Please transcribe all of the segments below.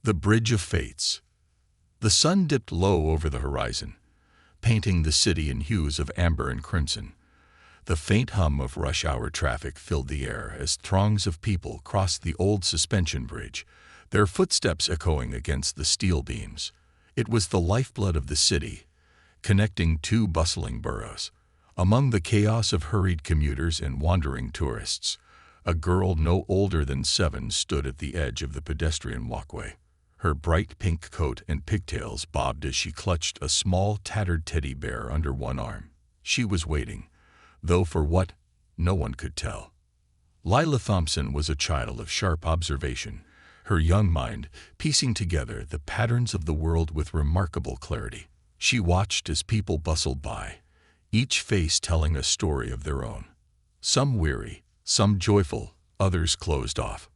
The Bridge of Fates. The sun dipped low over the horizon, painting the city in hues of amber and crimson. The faint hum of rush-hour traffic filled the air as throngs of people crossed the old suspension bridge, their footsteps echoing against the steel beams. It was the lifeblood of the city, connecting two bustling boroughs. Among the chaos of hurried commuters and wandering tourists, a girl no older than 7 stood at the edge of the pedestrian walkway. Her bright pink coat and pigtails bobbed as she clutched a small, tattered teddy bear under one arm. She was waiting, though for what, no one could tell. Lila Thompson was a child of sharp observation, her young mind piecing together the patterns of the world with remarkable clarity. She watched as people bustled by, each face telling a story of their own. Some weary, some joyful, others closed off.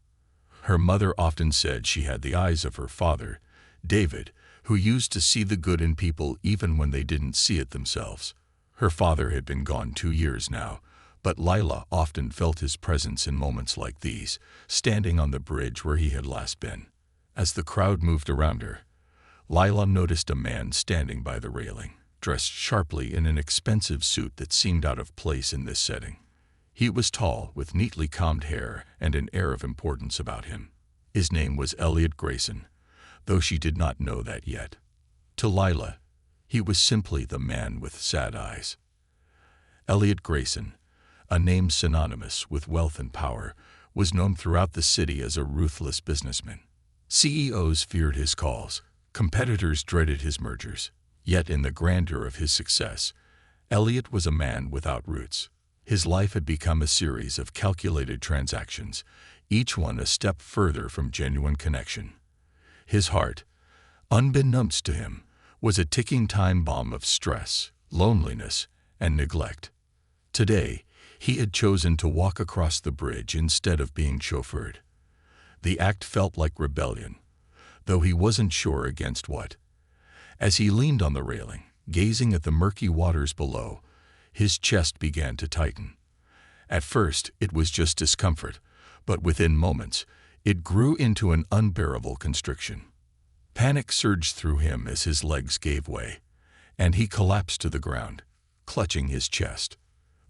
Her mother often said she had the eyes of her father, David, who used to see the good in people even when they didn't see it themselves. Her father had been gone 2 years now, but Lila often felt his presence in moments like these, standing on the bridge where he had last been. As the crowd moved around her, Lila noticed a man standing by the railing, dressed sharply in an expensive suit that seemed out of place in this setting. He was tall, with neatly combed hair and an air of importance about him. His name was Elliot Grayson, though she did not know that yet. To Lila, he was simply the man with sad eyes. Elliot Grayson, a name synonymous with wealth and power, was known throughout the city as a ruthless businessman. CEOs feared his calls, competitors dreaded his mergers. Yet in the grandeur of his success, Elliot was a man without roots. His life had become a series of calculated transactions, each one a step further from genuine connection. His heart, unbeknownst to him, was a ticking time bomb of stress, loneliness, and neglect. Today, he had chosen to walk across the bridge instead of being chauffeured. The act felt like rebellion, though he wasn't sure against what. As he leaned on the railing, gazing at the murky waters below, his chest began to tighten. At first, it was just discomfort, but within moments, it grew into an unbearable constriction. Panic surged through him as his legs gave way, and he collapsed to the ground, clutching his chest.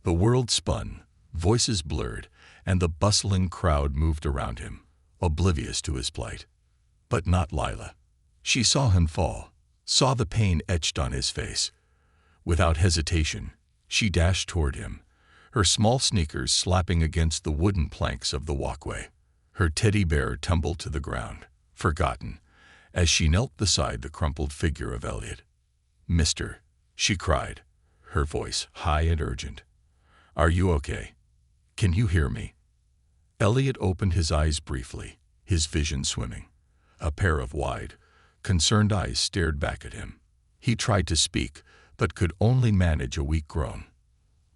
The world spun, voices blurred, and the bustling crowd moved around him, oblivious to his plight. But not Lila. She saw him fall, saw the pain etched on his face. Without hesitation, she dashed toward him, her small sneakers slapping against the wooden planks of the walkway. Her teddy bear tumbled to the ground, forgotten, as she knelt beside the crumpled figure of Elliot. "Mister," she cried, her voice high and urgent. "Are you okay? Can you hear me?" Elliot opened his eyes briefly, his vision swimming. A pair of wide, concerned eyes stared back at him. He tried to speak, but could only manage a weak groan.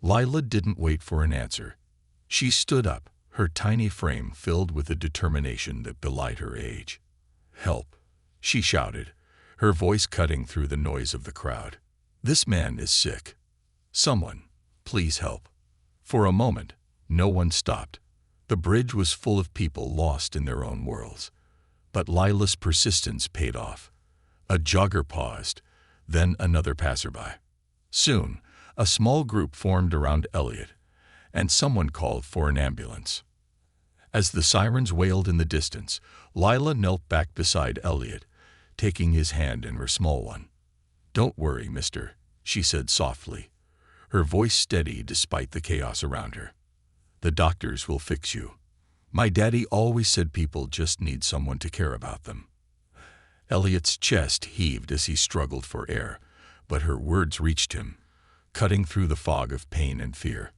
Lila didn't wait for an answer. She stood up, her tiny frame filled with a determination that belied her age. "Help," she shouted, her voice cutting through the noise of the crowd. "This man is sick. Someone, please help." For a moment, no one stopped. The bridge was full of people lost in their own worlds. But Lila's persistence paid off. A jogger paused, then another passerby. Soon, a small group formed around Elliot, and someone called for an ambulance. As the sirens wailed in the distance, Lila knelt back beside Elliot, taking his hand in her small one. "Don't worry, mister," she said softly, her voice steady despite the chaos around her. "The doctors will fix you. My daddy always said people just need someone to care about them." Elliot's chest heaved as he struggled for air, but her words reached him, cutting through the fog of pain and fear.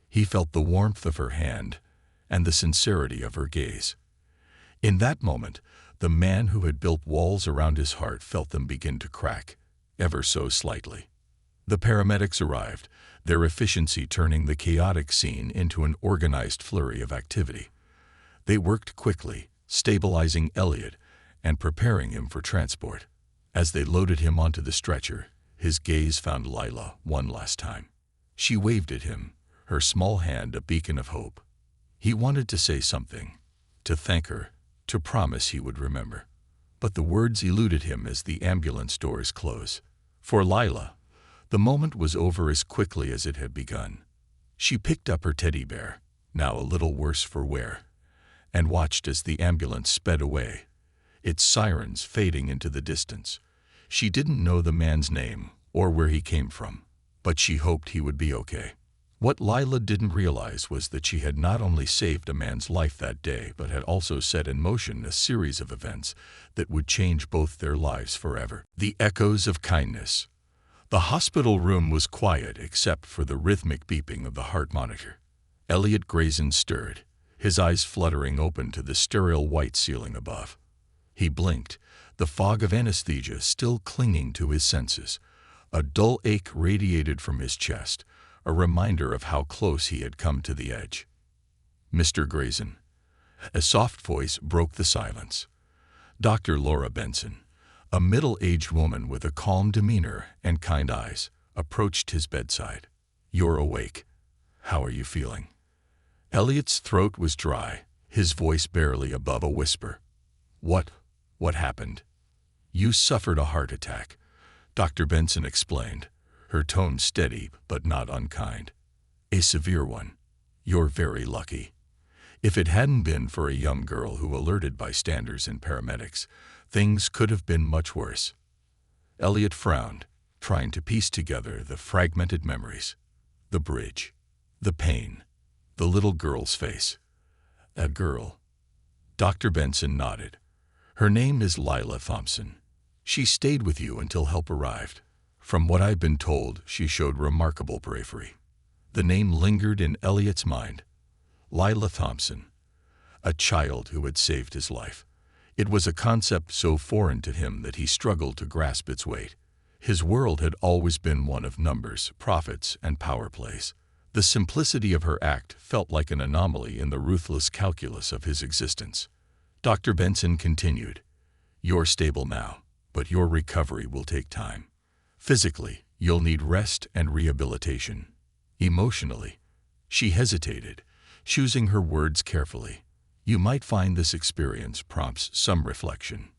He felt the warmth of her hand and the sincerity of her gaze. In that moment, the man who had built walls around his heart felt them begin to crack, ever so slightly. The paramedics arrived, their efficiency turning the chaotic scene into an organized flurry of activity. They worked quickly, stabilizing Elliot and preparing him for transport. As they loaded him onto the stretcher, his gaze found Lila one last time. She waved at him, her small hand a beacon of hope. He wanted to say something, to thank her, to promise he would remember. but the words eluded him as the ambulance doors closed. For Lila, the moment was over as quickly as it had begun. She picked up her teddy bear, now a little worse for wear, and watched as the ambulance sped away, its sirens fading into the distance. She didn't know the man's name or where he came from, but she hoped he would be okay. What Lila didn't realize was that she had not only saved a man's life that day, but had also set in motion a series of events that would change both their lives forever. The echoes of kindness. The hospital room was quiet except for the rhythmic beeping of the heart monitor. Elliot Grayson stirred, his eyes fluttering open to the sterile white ceiling above. He blinked, the fog of anesthesia still clinging to his senses. A dull ache radiated from his chest, a reminder of how close he had come to the edge. "Mr. Grayson." A soft voice broke the silence. Dr. Laura Benson, a middle-aged woman with a calm demeanor and kind eyes, approached his bedside. "You're awake. How are you feeling?" Elliot's throat was dry, his voice barely above a whisper. What happened?" "You suffered a heart attack," Dr. Benson explained, her tone steady but not unkind. "A severe one. You're very lucky. If it hadn't been for a young girl who alerted bystanders and paramedics, things could have been much worse." Elliot frowned, trying to piece together the fragmented memories. The bridge, the pain, the little girl's face. A girl. Dr. Benson nodded. "Her name is Lila Thompson. She stayed with you until help arrived. From what I've been told, she showed remarkable bravery." The name lingered in Elliot's mind. Lila Thompson, a child who had saved his life. It was a concept so foreign to him that he struggled to grasp its weight. His world had always been one of numbers, profits, and power plays. The simplicity of her act felt like an anomaly in the ruthless calculus of his existence. Dr. Benson continued, "You're stable now, but your recovery will take time. Physically, you'll need rest and rehabilitation. Emotionally," she hesitated, choosing her words carefully, "you might find this experience prompts some reflection."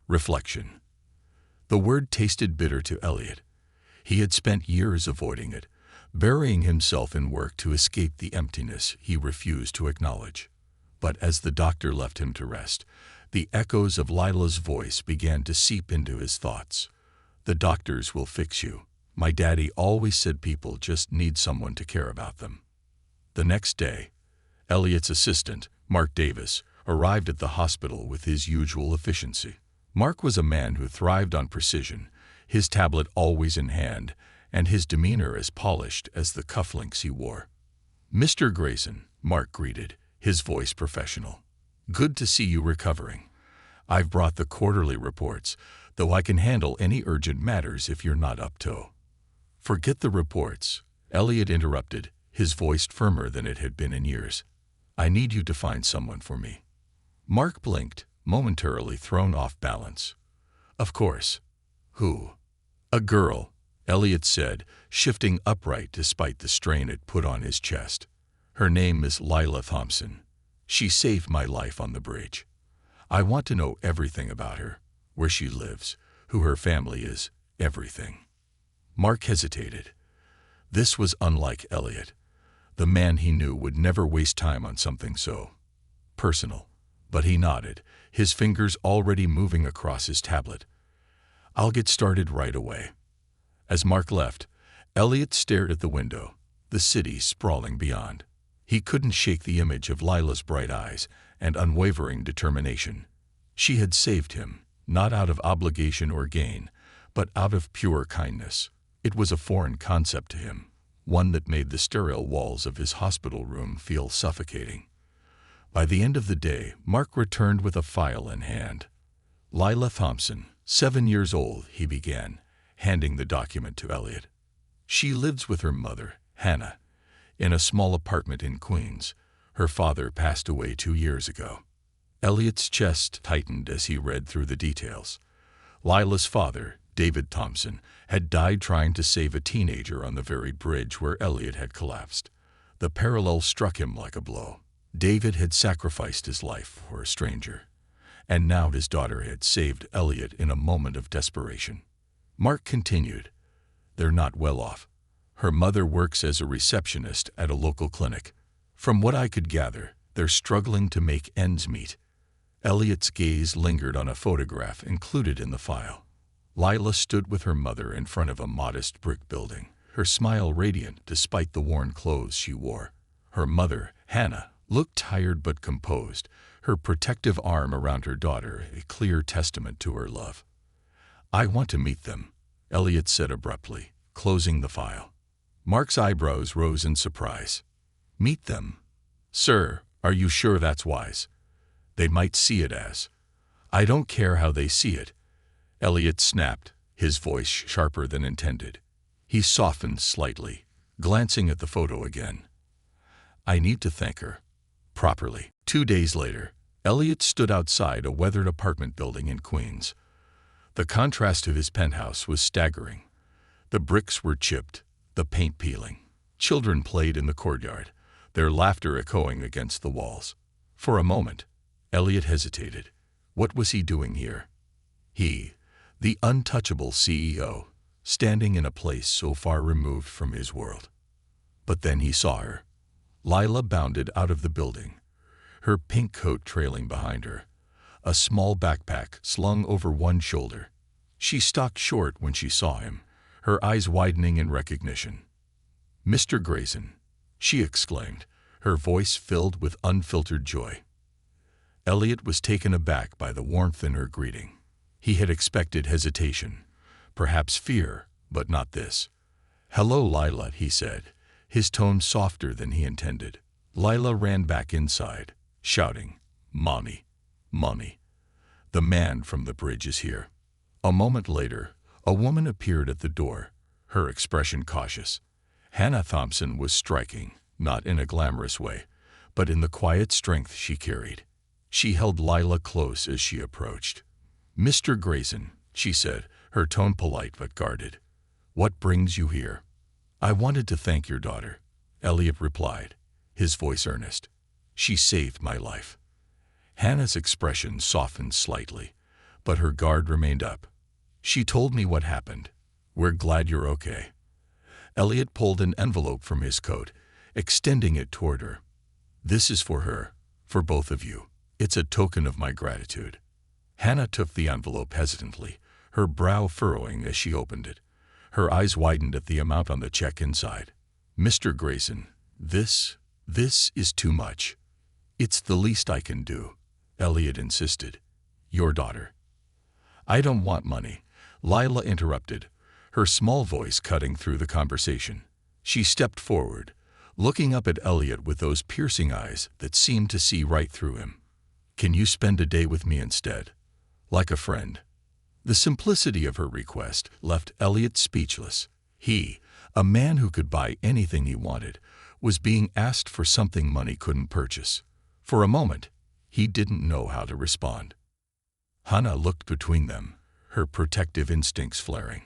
Reflection. The word tasted bitter to Elliot. He had spent years avoiding it, burying himself in work to escape the emptiness he refused to acknowledge. But as the doctor left him to rest, the echoes of Lila's voice began to seep into his thoughts. "The doctors will fix you. My daddy always said people just need someone to care about them." The next day, Elliot's assistant, Mark Davis, arrived at the hospital with his usual efficiency. Mark was a man who thrived on precision, his tablet always in hand, and his demeanor as polished as the cufflinks he wore. "Mr. Grayson," Mark greeted, his voice professional. "Good to see you recovering. I've brought the quarterly reports, though I can handle any urgent matters if you're not up to." "Forget the reports," Elliot interrupted, his voice firmer than it had been in years. "I need you to find someone for me." Mark blinked, momentarily thrown off balance. "Of course. Who?" "A girl," Elliot said, shifting upright despite the strain it put on his chest. "Her name is Lila Thompson. She saved my life on the bridge. I want to know everything about her, where she lives, who her family is, everything." Mark hesitated. This was unlike Elliot. The man he knew would never waste time on something so personal. But he nodded, his fingers already moving across his tablet. "I'll get started right away." As Mark left, Elliot stared at the window, the city sprawling beyond. He couldn't shake the image of Lila's bright eyes and unwavering determination. She had saved him, not out of obligation or gain, but out of pure kindness. It was a foreign concept to him, one that made the sterile walls of his hospital room feel suffocating. By the end of the day, Mark returned with a file in hand. "Lila Thompson, 7 years old," he began, handing the document to Elliot. "She lives with her mother, Hannah, in a small apartment in Queens. Her father passed away 2 years ago." Elliot's chest tightened as he read through the details. Lila's father, David Thompson, had died trying to save a teenager on the very bridge where Elliot had collapsed. The parallel struck him like a blow. David had sacrificed his life for a stranger, And now his daughter had saved Elliot in a moment of desperation. Mark continued, "They're not well off. Her mother works as a receptionist at a local clinic. From what I could gather, they're struggling to make ends meet." Elliot's gaze lingered on a photograph included in the file. Lila stood with her mother in front of a modest brick building, her smile radiant despite the worn clothes she wore. Her mother, Hannah, looked tired but composed, her protective arm around her daughter a clear testament to her love. "I want to meet them," Elliot said abruptly, closing the file. Mark's eyebrows rose in surprise. "Meet them? Sir, are you sure that's wise? They might see it as—" "I don't care how they see it," Elliot snapped, his voice sharper than intended. He softened slightly, glancing at the photo again. "I need to thank her. Properly." 2 days later, Elliot stood outside a weathered apartment building in Queens. The contrast of his penthouse was staggering. The bricks were chipped, the paint peeling. Children played in the courtyard, their laughter echoing against the walls. For a moment, Elliot hesitated. What was he doing here? He, the untouchable CEO, standing in a place so far removed from his world. But then he saw her. Lila bounded out of the building, her pink coat trailing behind her, a small backpack slung over one shoulder. She stopped short when she saw him, her eyes widening in recognition. "Mr. Grayson," she exclaimed, her voice filled with unfiltered joy. Elliot was taken aback by the warmth in her greeting. He had expected hesitation, perhaps fear, but not this. "Hello, Lila," he said, his tone softer than he intended. Lila ran back inside, shouting, "Mommy, Mommy, the man from the bridge is here." A moment later, a woman appeared at the door, her expression cautious. Hannah Thompson was striking, not in a glamorous way, but in the quiet strength she carried. She held Lila close as she approached. "Mr. Grayson," she said, her tone polite but guarded. "What brings you here?" "I wanted to thank your daughter," Elliot replied, his voice earnest. "She saved my life." Hannah's expression softened slightly, but her guard remained up. "She told me what happened. We're glad you're okay." Elliot pulled an envelope from his coat, extending it toward her. "This is for her, for both of you. It's a token of my gratitude." Hannah took the envelope hesitantly, her brow furrowing as she opened it. Her eyes widened at the amount on the check inside. "Mr. Grayson, this is too much." "It's the least I can do," Elliot insisted. "Your daughter." "I don't want money," Lila interrupted, her small voice cutting through the conversation. She stepped forward, looking up at Elliot with those piercing eyes that seemed to see right through him. "Can you spend a day with me instead? Like a friend?" The simplicity of her request left Elliot speechless. He, a man who could buy anything he wanted, was being asked for something money couldn't purchase. For a moment, he didn't know how to respond. Hannah looked between them, her protective instincts flaring.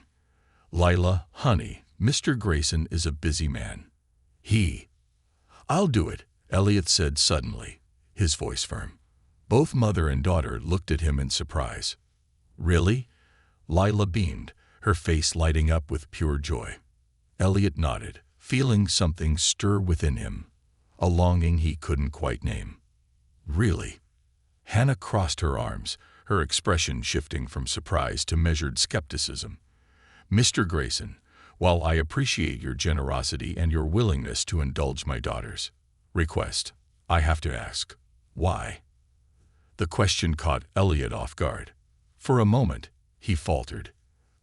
"Lila, honey, Mr. Grayson is a busy man. I'll do it," Elliot said suddenly, his voice firm. Both mother and daughter looked at him in surprise. "Really?" Lila beamed, her face lighting up with pure joy. Elliot nodded, feeling something stir within him, a longing he couldn't quite name. "Really?" Hannah crossed her arms, her expression shifting from surprise to measured skepticism. "Mr. Grayson, while I appreciate your generosity and your willingness to indulge my daughter's request, I have to ask, why?" The question caught Elliot off guard. For a moment, he faltered.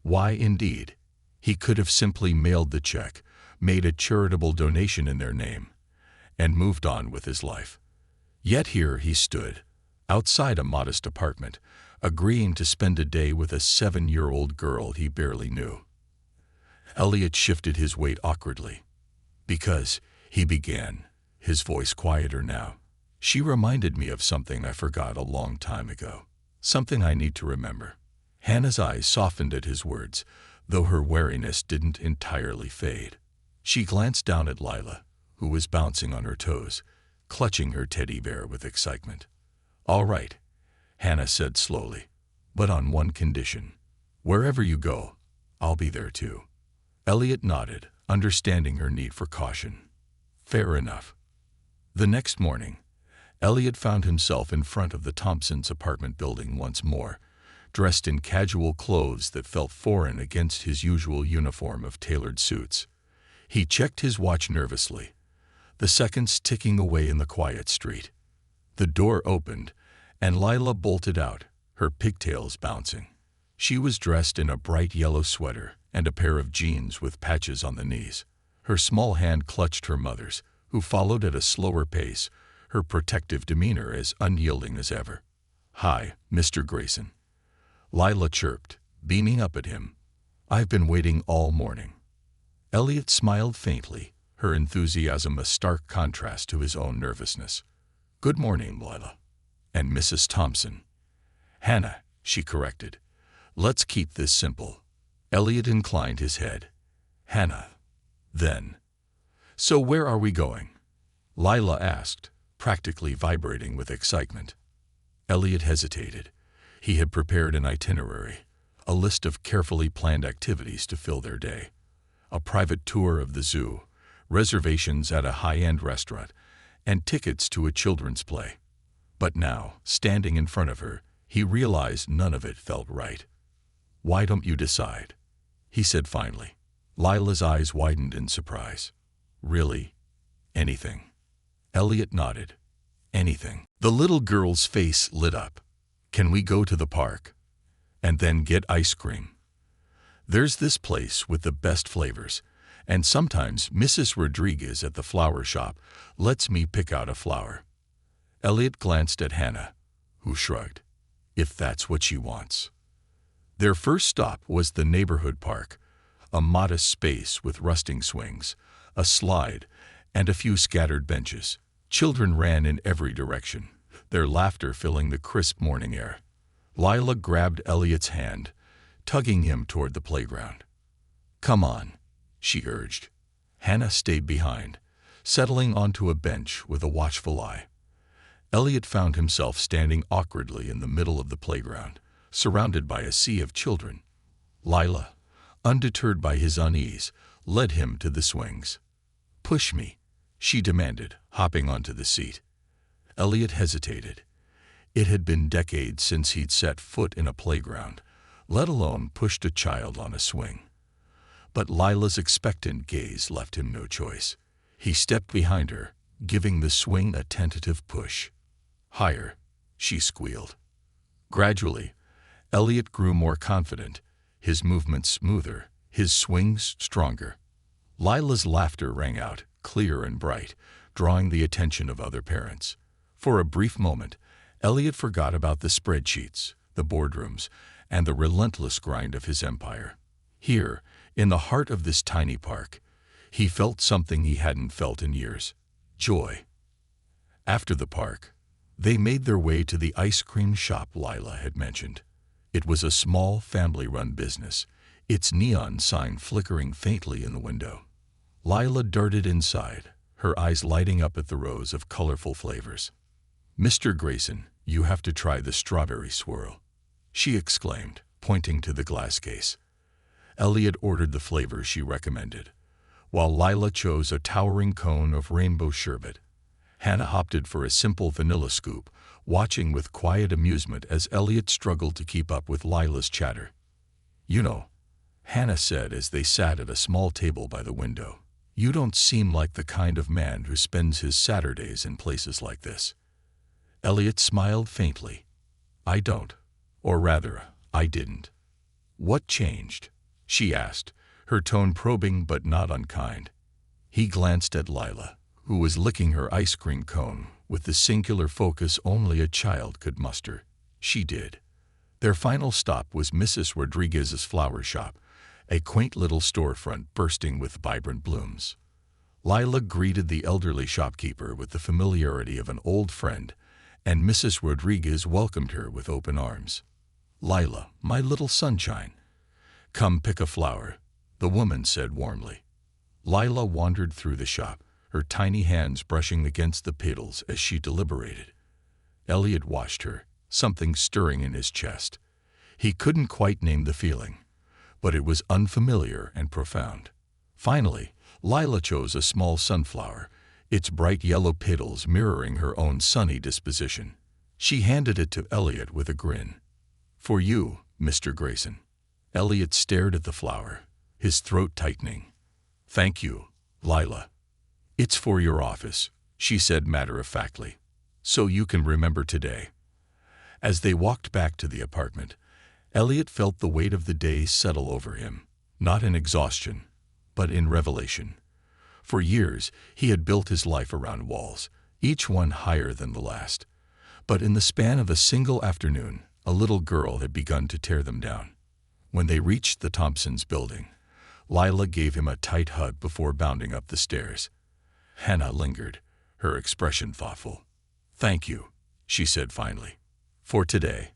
Why indeed? He could have simply mailed the check, made a charitable donation in their name, and moved on with his life. Yet here he stood, outside a modest apartment, agreeing to spend a day with a 7-year-old girl he barely knew. Elliot shifted his weight awkwardly. "Because," he began, his voice quieter now, "she reminded me of something I forgot a long time ago. Something I need to remember." Hannah's eyes softened at his words, though her wariness didn't entirely fade. She glanced down at Lila, who was bouncing on her toes, clutching her teddy bear with excitement. "All right." Hannah said slowly, "but on one condition. Wherever you go, I'll be there too." Elliot nodded, understanding her need for caution. Fair enough. The next morning, Elliot found himself in front of the Thompsons' apartment building once more, dressed in casual clothes that felt foreign against his usual uniform of tailored suits. He checked his watch nervously, the seconds ticking away in the quiet street. The door opened, and Lila bolted out, her pigtails bouncing. She was dressed in a bright yellow sweater and a pair of jeans with patches on the knees. Her small hand clutched her mother's, who followed at a slower pace, her protective demeanor as unyielding as ever. "Hi, Mr. Grayson," Lila chirped, beaming up at him. "I've been waiting all morning." Elliot smiled faintly, her enthusiasm a stark contrast to his own nervousness. "Good morning, Lila. And Mrs. Thompson." "Hannah," she corrected. "Let's keep this simple." Elliot inclined his head. "Hannah, then." "So where are we going?" Lila asked, practically vibrating with excitement. Elliot hesitated. He had prepared an itinerary, a list of carefully planned activities to fill their day. A private tour of the zoo, reservations at a high-end restaurant, and tickets to a children's play. But now, standing in front of her, he realized none of it felt right. "Why don't you decide?" he said finally. Lila's eyes widened in surprise. "Really? Anything?" Elliot nodded. "Anything." The little girl's face lit up. "Can we go to the park? And then get ice cream? There's this place with the best flavors, and sometimes Mrs. Rodriguez at the flower shop lets me pick out a flower." Elliot glanced at Hannah, who shrugged. "If that's what she wants." Their first stop was the neighborhood park, a modest space with rusting swings, a slide, and a few scattered benches. Children ran in every direction, their laughter filling the crisp morning air. Lila grabbed Elliot's hand, tugging him toward the playground. "Come on," she urged. Hannah stayed behind, settling onto a bench with a watchful eye. Elliot found himself standing awkwardly in the middle of the playground, surrounded by a sea of children. Lila, undeterred by his unease, led him to the swings. "Push me," she demanded, hopping onto the seat. Elliot hesitated. It had been decades since he'd set foot in a playground, let alone pushed a child on a swing. But Lila's expectant gaze left him no choice. He stepped behind her, giving the swing a tentative push. "Higher," she squealed. Gradually, Elliot grew more confident, his movements smoother, his swings stronger. Lila's laughter rang out, clear and bright, drawing the attention of other parents. For a brief moment, Elliot forgot about the spreadsheets, the boardrooms, and the relentless grind of his empire. Here, in the heart of this tiny park, he felt something he hadn't felt in years: joy. After the park, they made their way to the ice cream shop Lila had mentioned. It was a small, family-run business, its neon sign flickering faintly in the window. Lila darted inside, her eyes lighting up at the rows of colorful flavors. "Mr. Grayson, you have to try the strawberry swirl," she exclaimed, pointing to the glass case. Elliot ordered the flavor she recommended, while Lila chose a towering cone of rainbow sherbet. Hannah opted for a simple vanilla scoop, watching with quiet amusement as Elliot struggled to keep up with Lila's chatter. "You know," Hannah said as they sat at a small table by the window, "you don't seem like the kind of man who spends his Saturdays in places like this." Elliot smiled faintly. "I don't. Or rather, I didn't." "What changed?" she asked, her tone probing but not unkind. He glanced at Lila, who was licking her ice cream cone with the singular focus only a child could muster. She did. Their final stop was Mrs. Rodriguez's flower shop, a quaint little storefront bursting with vibrant blooms. Lila greeted the elderly shopkeeper with the familiarity of an old friend, and Mrs. Rodriguez welcomed her with open arms. "Lila, my little sunshine. Come pick a flower," the woman said warmly. Lila wandered through the shop, her tiny hands brushing against the petals as she deliberated. Elliot watched her, something stirring in his chest. He couldn't quite name the feeling, but it was unfamiliar and profound. Finally, Lila chose a small sunflower, its bright yellow petals mirroring her own sunny disposition. She handed it to Elliot with a grin. "For you, Mr. Grayson." Elliot stared at the flower, his throat tightening. "Thank you, Lila. It's for your office," she said matter-of-factly. "So you can remember today." As they walked back to the apartment, Elliot felt the weight of the day settle over him, not in exhaustion, but in revelation. For years, he had built his life around walls, each one higher than the last. But in the span of a single afternoon, a little girl had begun to tear them down. When they reached the Thompsons' building, Lila gave him a tight hug before bounding up the stairs. Hannah lingered, her expression thoughtful. "Thank you," she said finally, "for today.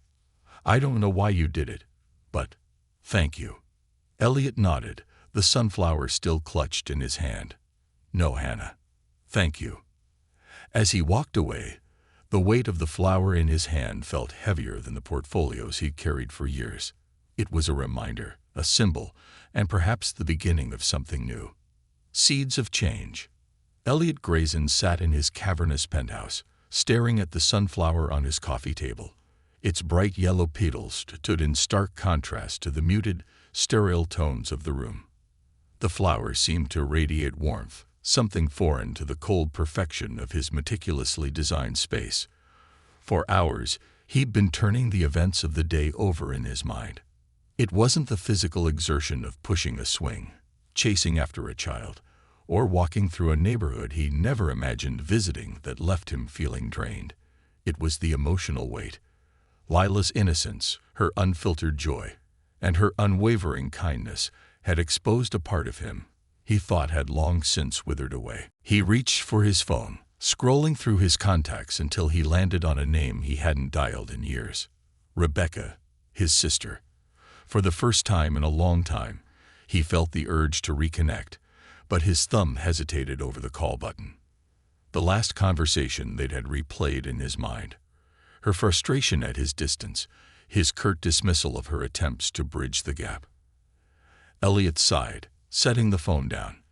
I don't know why you did it, but thank you." Elliot nodded, the sunflower still clutched in his hand. "No, Hannah. Thank you." As he walked away, the weight of the flower in his hand felt heavier than the portfolios he'd carried for years. It was a reminder, a symbol, and perhaps the beginning of something new. Seeds of change. Elliot Grayson sat in his cavernous penthouse, staring at the sunflower on his coffee table. Its bright yellow petals stood in stark contrast to the muted, sterile tones of the room. The flower seemed to radiate warmth, something foreign to the cold perfection of his meticulously designed space. For hours, he'd been turning the events of the day over in his mind. It wasn't the physical exertion of pushing a swing, chasing after a child, or walking through a neighborhood he never imagined visiting that left him feeling drained. It was the emotional weight. Lila's innocence, her unfiltered joy, and her unwavering kindness had exposed a part of him he thought had long since withered away. He reached for his phone, scrolling through his contacts until he landed on a name he hadn't dialed in years. Rebecca, his sister. For the first time in a long time, he felt the urge to reconnect, but his thumb hesitated over the call button. The last conversation they'd had replayed in his mind. Her frustration at his distance, his curt dismissal of her attempts to bridge the gap. Elliot sighed, setting the phone down.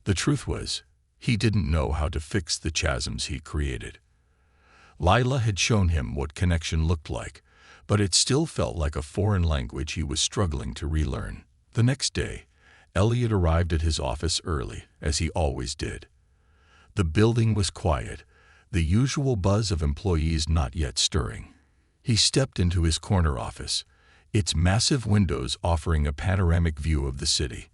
The truth was, he didn't know how to fix the chasms he created. Lila had shown him what connection looked like, but it still felt like a foreign language he was struggling to relearn. The next day, Elliot arrived at his office early, as he always did. The building was quiet, the usual buzz of employees not yet stirring. He stepped into his corner office, its massive windows offering a panoramic view of the city.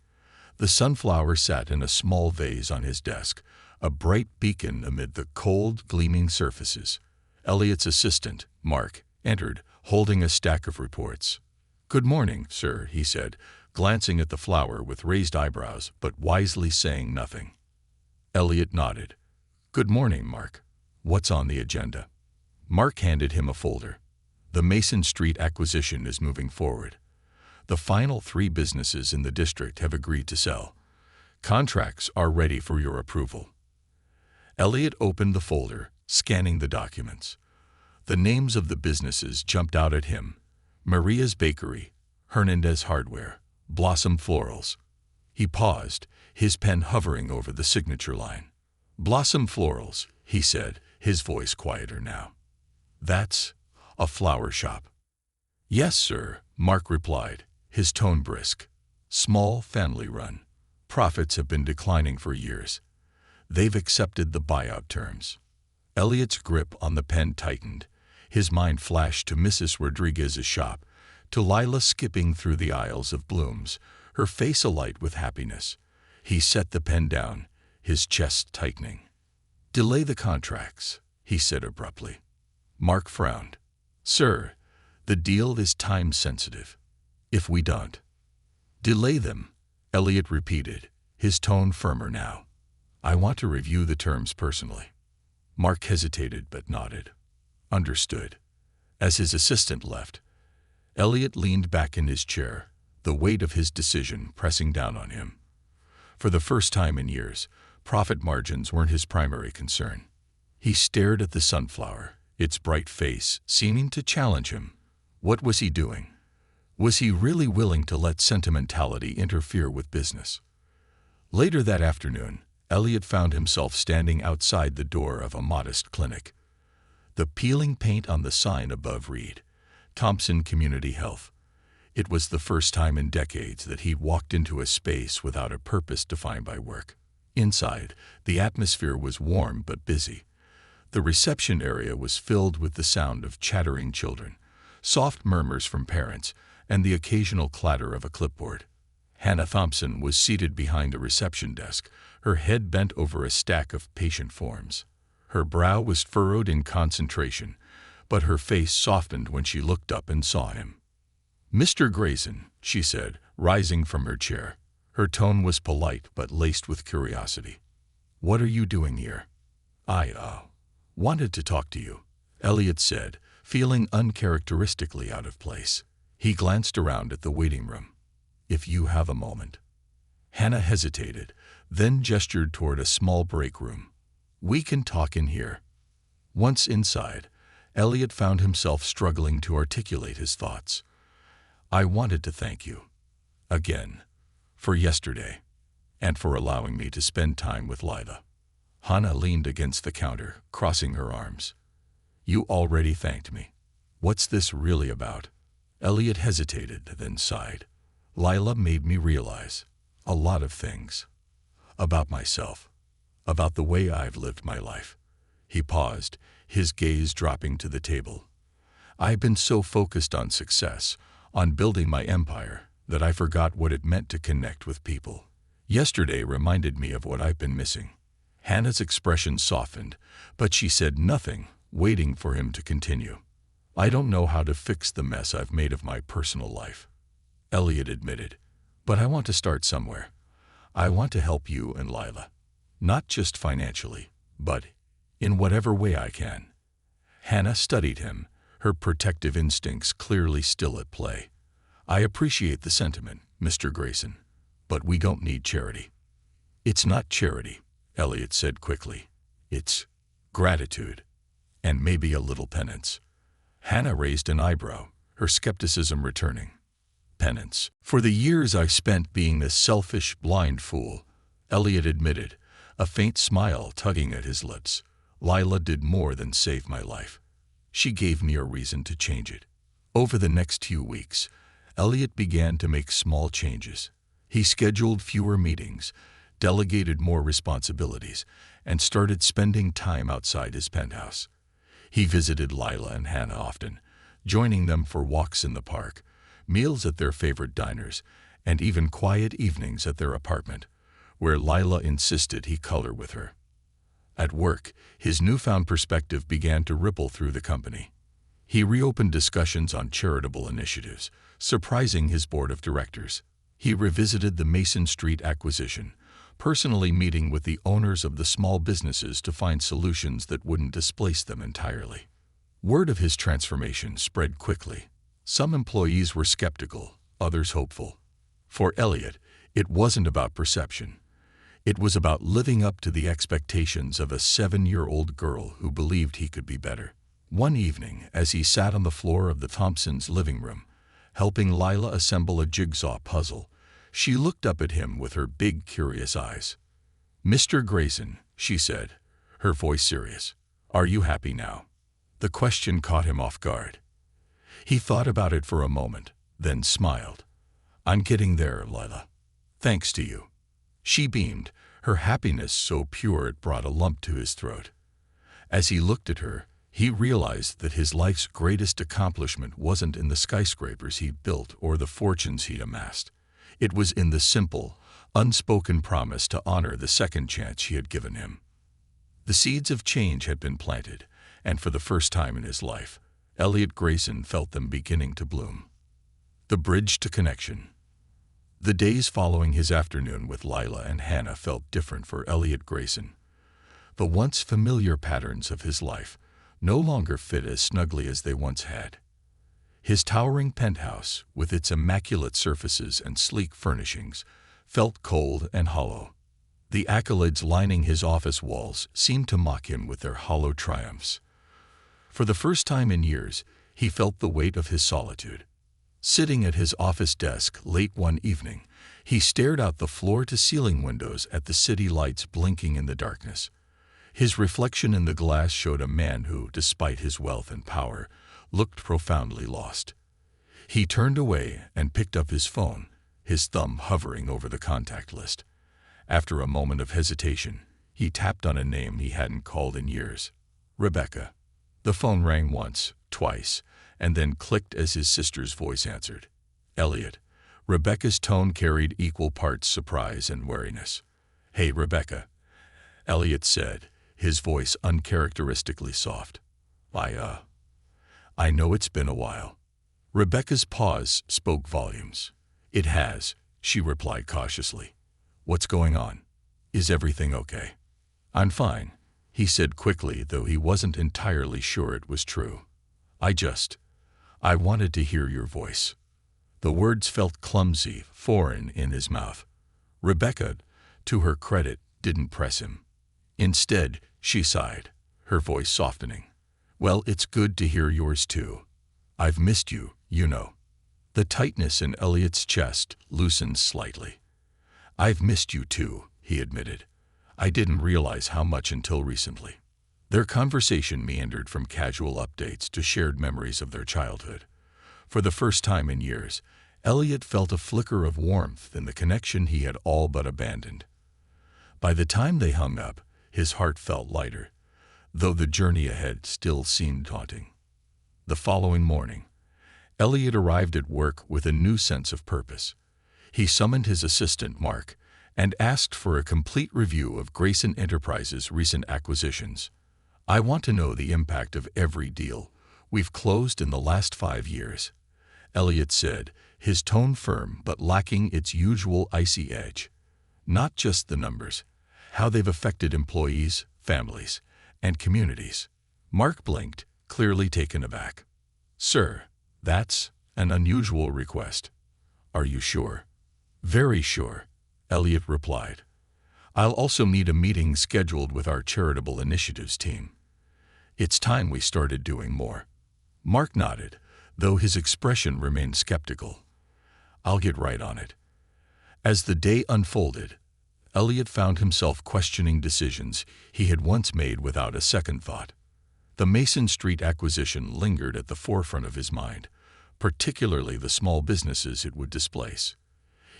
The sunflower sat in a small vase on his desk, a bright beacon amid the cold, gleaming surfaces. Elliot's assistant, Mark, entered, holding a stack of reports. "Good morning, sir," he said, glancing at the flower with raised eyebrows, but wisely saying nothing. Elliot nodded. "Good morning, Mark. What's on the agenda?" Mark handed him a folder. "The Mason Street acquisition is moving forward. The final 3 businesses in the district have agreed to sell. Contracts are ready for your approval." Elliot opened the folder, scanning the documents. The names of the businesses jumped out at him. Maria's Bakery, Hernandez Hardware, Blossom Florals. He paused, his pen hovering over the signature line. "Blossom Florals," he said, his voice quieter now. "That's a flower shop." "Yes, sir," Mark replied, his tone brisk. "Small, family-run. Profits have been declining for years. They've accepted the buyout terms." Elliot's grip on the pen tightened. His mind flashed to Mrs. Rodriguez's shop, to Lila skipping through the aisles of blooms, her face alight with happiness. He set the pen down, his chest tightening. "Delay the contracts," he said abruptly. Mark frowned. "Sir, the deal is time-sensitive. If we don't." "Delay them," Elliot repeated, his tone firmer now. "I want to review the terms personally." Mark hesitated but nodded. "Understood." As his assistant left, Elliot leaned back in his chair, the weight of his decision pressing down on him. For the first time in years, profit margins weren't his primary concern. He stared at the sunflower, its bright face seeming to challenge him. What was he doing? Was he really willing to let sentimentality interfere with business? Later that afternoon, Elliot found himself standing outside the door of a modest clinic. The peeling paint on the sign above read, "Thompson Community Health." It was the first time in decades that he'd walked into a space without a purpose defined by work. Inside, the atmosphere was warm but busy. The reception area was filled with the sound of chattering children, soft murmurs from parents, and the occasional clatter of a clipboard. Hannah Thompson was seated behind a reception desk, her head bent over a stack of patient forms. Her brow was furrowed in concentration, but her face softened when she looked up and saw him. "Mr. Grayson," she said, rising from her chair. Her tone was polite but laced with curiosity. "What are you doing here?" "I wanted to talk to you," Elliot said, feeling uncharacteristically out of place. He glanced around at the waiting room. "If you have a moment." Hannah hesitated, then gestured toward a small break room. "We can talk in here." Once inside, Elliot found himself struggling to articulate his thoughts. "I wanted to thank you. Again. For yesterday. And for allowing me to spend time with Lila." Hannah leaned against the counter, crossing her arms. "You already thanked me. What's this really about?" Elliot hesitated, then sighed. "Lila made me realize a lot of things. About myself. About the way I've lived my life." He paused, his gaze dropping to the table. "I've been so focused on success, on building my empire, that I forgot what it meant to connect with people. Yesterday reminded me of what I've been missing." Hannah's expression softened, but she said nothing, waiting for him to continue. "I don't know how to fix the mess I've made of my personal life," Elliot admitted, "but I want to start somewhere. I want to help you and Lila. Not just financially, but in whatever way I can." Hannah studied him, her protective instincts clearly still at play. "I appreciate the sentiment, Mr. Grayson, but we don't need charity." "It's not charity," Elliot said quickly. "It's gratitude, and maybe a little penance." Hannah raised an eyebrow, her skepticism returning. "Penance. For the years I spent being a selfish, blind fool," Elliot admitted, a faint smile tugging at his lips. "Lila did more than save my life. She gave me a reason to change it." Over the next few weeks, Elliot began to make small changes. He scheduled fewer meetings, delegated more responsibilities, and started spending time outside his penthouse. He visited Lila and Hannah often, joining them for walks in the park, meals at their favorite diners, and even quiet evenings at their apartment, where Lila insisted he color with her. At work, his newfound perspective began to ripple through the company. He reopened discussions on charitable initiatives, surprising his board of directors. He revisited the Mason Street acquisition, personally meeting with the owners of the small businesses to find solutions that wouldn't displace them entirely. Word of his transformation spread quickly. Some employees were skeptical, others hopeful. For Elliot, it wasn't about perception. It was about living up to the expectations of a 7-year-old girl who believed he could be better. One evening, as he sat on the floor of the Thompsons' living room, helping Lila assemble a jigsaw puzzle, she looked up at him with her big, curious eyes. "Mr. Grayson," she said, her voice serious, "are you happy now?" The question caught him off guard. He thought about it for a moment, then smiled. "I'm getting there, Lila. Thanks to you." She beamed, her happiness so pure it brought a lump to his throat. As he looked at her, he realized that his life's greatest accomplishment wasn't in the skyscrapers he'd built or the fortunes he'd amassed. It was in the simple, unspoken promise to honor the second chance she had given him. The seeds of change had been planted, and for the first time in his life, Elliot Grayson felt them beginning to bloom. The bridge to connection. The days following his afternoon with Lila and Hannah felt different for Elliot Grayson. The once familiar patterns of his life no longer fit as snugly as they once had. His towering penthouse, with its immaculate surfaces and sleek furnishings, felt cold and hollow. The accolades lining his office walls seemed to mock him with their hollow triumphs. For the first time in years, he felt the weight of his solitude. Sitting at his office desk late one evening, he stared out the floor-to-ceiling windows at the city lights blinking in the darkness. His reflection in the glass showed a man who, despite his wealth and power, looked profoundly lost. He turned away and picked up his phone, his thumb hovering over the contact list. After a moment of hesitation, he tapped on a name he hadn't called in years. Rebecca. The phone rang once, twice, and then clicked as his sister's voice answered. Elliot. Rebecca's tone carried equal parts surprise and wariness. "Hey, Rebecca," Elliot said, his voice uncharacteristically soft. I know it's been a while." Rebecca's pause spoke volumes. "It has," she replied cautiously. "What's going on? Is everything okay?" "I'm fine," he said quickly, though he wasn't entirely sure it was true. I wanted to hear your voice." The words felt clumsy, foreign in his mouth. Rebecca, to her credit, didn't press him. Instead, she sighed, her voice softening. "Well, it's good to hear yours too. I've missed you, you know." The tightness in Elliot's chest loosened slightly. "I've missed you too," he admitted. "I didn't realize how much until recently." Their conversation meandered from casual updates to shared memories of their childhood. For the first time in years, Elliot felt a flicker of warmth in the connection he had all but abandoned. By the time they hung up, his heart felt lighter, though the journey ahead still seemed daunting. The following morning, Elliot arrived at work with a new sense of purpose. He summoned his assistant, Mark, and asked for a complete review of Grayson Enterprises' recent acquisitions. "I want to know the impact of every deal we've closed in the last 5 years," Elliot said, his tone firm but lacking its usual icy edge. "Not just the numbers, how they've affected employees, families, and communities." Mark blinked, clearly taken aback. "Sir, that's an unusual request." "Are you sure?" "Very sure," Elliot replied. "I'll also need a meeting scheduled with our charitable initiatives team. It's time we started doing more." Mark nodded, though his expression remained skeptical. "I'll get right on it." As the day unfolded, Elliot found himself questioning decisions he had once made without a second thought. The Mason Street acquisition lingered at the forefront of his mind, particularly the small businesses it would displace.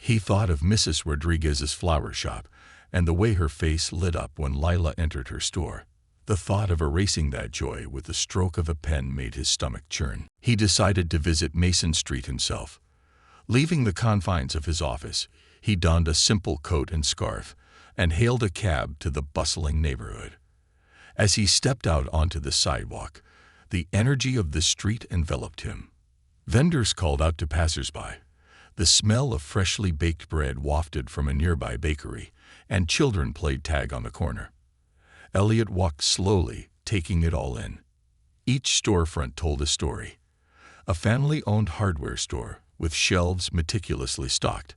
He thought of Mrs. Rodriguez's flower shop and the way her face lit up when Lila entered her store. The thought of erasing that joy with the stroke of a pen made his stomach churn. He decided to visit Mason Street himself. Leaving the confines of his office, he donned a simple coat and scarf and hailed a cab to the bustling neighborhood. As he stepped out onto the sidewalk, the energy of the street enveloped him. Vendors called out to passersby. The smell of freshly baked bread wafted from a nearby bakery, and children played tag on the corner. Elliot walked slowly, taking it all in. Each storefront told a story. A family-owned hardware store with shelves meticulously stocked.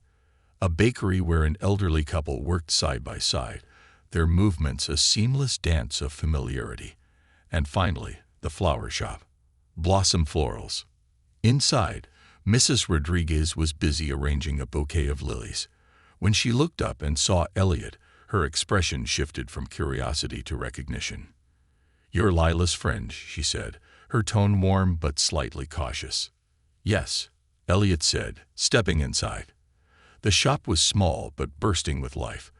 A bakery where an elderly couple worked side by side, their movements a seamless dance of familiarity. And finally, the flower shop. Blossom Florals. Inside, Mrs. Rodriguez was busy arranging a bouquet of lilies. When she looked up and saw Elliot, her expression shifted from curiosity to recognition. "You're Lila's friend," she said, her tone warm but slightly cautious. "Yes," Elliot said, stepping inside. The shop was small but bursting with life,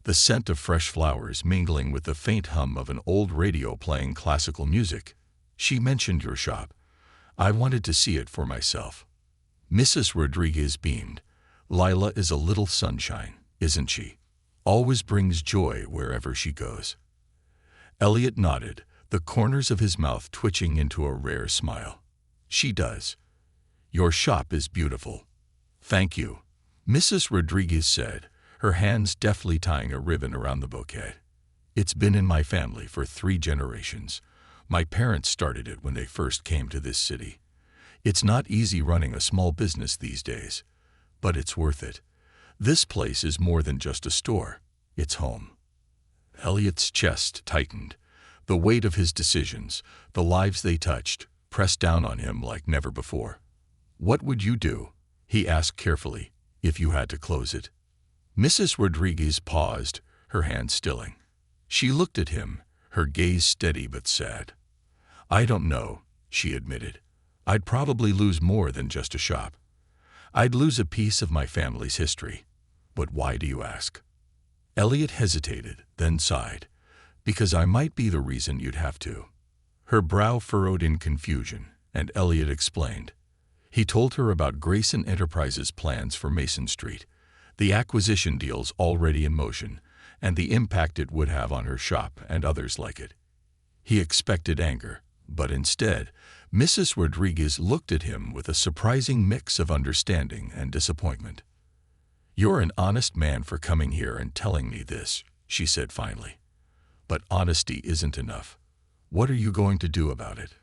the scent of fresh flowers mingling with the faint hum of an old radio playing classical music. "She mentioned your shop. I wanted to see it for myself." Mrs. Rodriguez beamed. "Lila is a little sunshine, isn't she? Always brings joy wherever she goes." Elliot nodded, the corners of his mouth twitching into a rare smile. "She does. Your shop is beautiful." "Thank you," Mrs. Rodriguez said, her hands deftly tying a ribbon around the bouquet. "It's been in my family for 3 generations. My parents started it when they first came to this city. It's not easy running a small business these days, but it's worth it. This place is more than just a store. It's home." Elliot's chest tightened, The weight of his decisions, the lives they touched, pressed down on him like never before. "What would you do," he asked carefully, "if you had to close it?" Mrs. Rodriguez paused, her hand stilling. She looked at him, her gaze steady but sad. "I don't know," she admitted. "I'd probably lose more than just a shop. I'd lose a piece of my family's history." "But why do you ask?" Elliot hesitated, then sighed. "Because I might be the reason you'd have to." Her brow furrowed in confusion, and Elliot explained. He told her about Grayson Enterprises' plans for Mason Street, the acquisition deals already in motion, and the impact it would have on her shop and others like it. He expected anger, but instead, Mrs. Rodriguez looked at him with a surprising mix of understanding and disappointment. "You're an honest man for coming here and telling me this," she said finally. "But honesty isn't enough. What are you going to do about it?"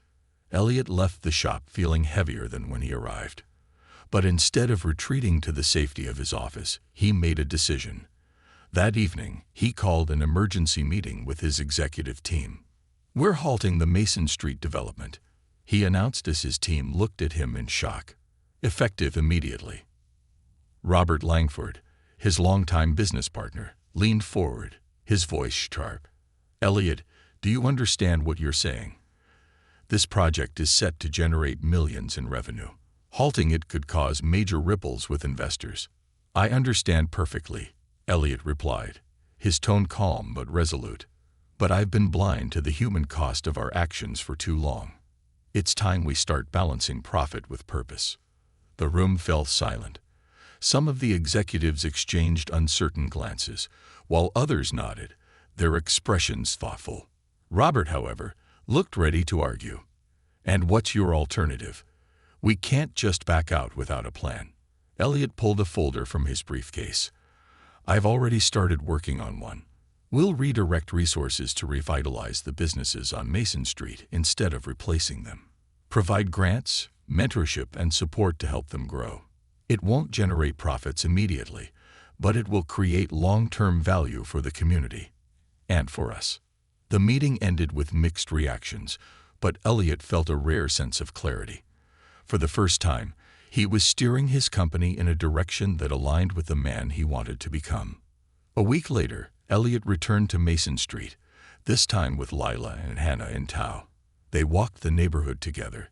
Elliot left the shop feeling heavier than when he arrived. But instead of retreating to the safety of his office, he made a decision. That evening, he called an emergency meeting with his executive team. "We're halting the Mason Street development," he announced as his team looked at him in shock. "Effective immediately." Robert Langford, his longtime business partner, leaned forward, his voice sharp. "Elliot, do you understand what you're saying? This project is set to generate millions in revenue. Halting it could cause major ripples with investors." "I understand perfectly," Elliot replied, his tone calm but resolute. "But I've been blind to the human cost of our actions for too long. It's time we start balancing profit with purpose." The room fell silent. Some of the executives exchanged uncertain glances, while others nodded, their expressions thoughtful. Robert, however, looked ready to argue. "And what's your alternative? We can't just back out without a plan." Elliot pulled a folder from his briefcase. "I've already started working on one. We'll redirect resources to revitalize the businesses on Mason Street instead of replacing them. Provide grants, mentorship, and support to help them grow. It won't generate profits immediately, but it will create long-term value for the community. And for us." The meeting ended with mixed reactions, but Elliot felt a rare sense of clarity. For the first time, he was steering his company in a direction that aligned with the man he wanted to become. A week later, Elliot returned to Mason Street, this time with Lila and Hannah in tow. They walked the neighborhood together,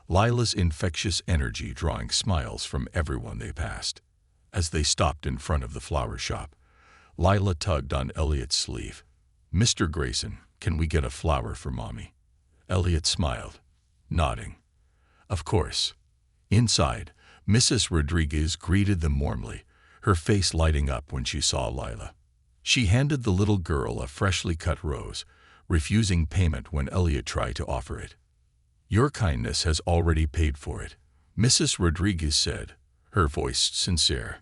Lila's infectious energy drawing smiles from everyone they passed. As they stopped in front of the flower shop, Lila tugged on Elliot's sleeve. "Mr. Grayson, can we get a flower for Mommy?" Elliot smiled, nodding. "Of course." Inside, Mrs. Rodriguez greeted them warmly, her face lighting up when she saw Lila. She handed the little girl a freshly cut rose, refusing payment when Elliot tried to offer it. "Your kindness has already paid for it," Mrs. Rodriguez said, her voice sincere.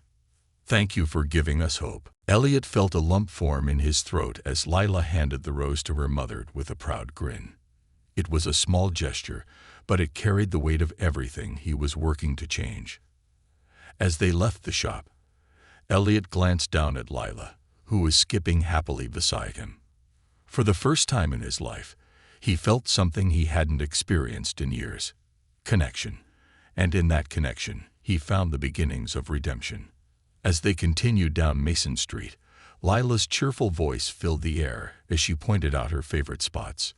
"Thank you for giving us hope." Elliot felt a lump form in his throat as Lila handed the rose to her mother with a proud grin. It was a small gesture, but it carried the weight of everything he was working to change. As they left the shop, Elliot glanced down at Lila, who was skipping happily beside him. For the first time in his life, he felt something he hadn't experienced in years: connection. And in that connection, he found the beginnings of redemption. As they continued down Mason Street, Lila's cheerful voice filled the air as she pointed out her favorite spots: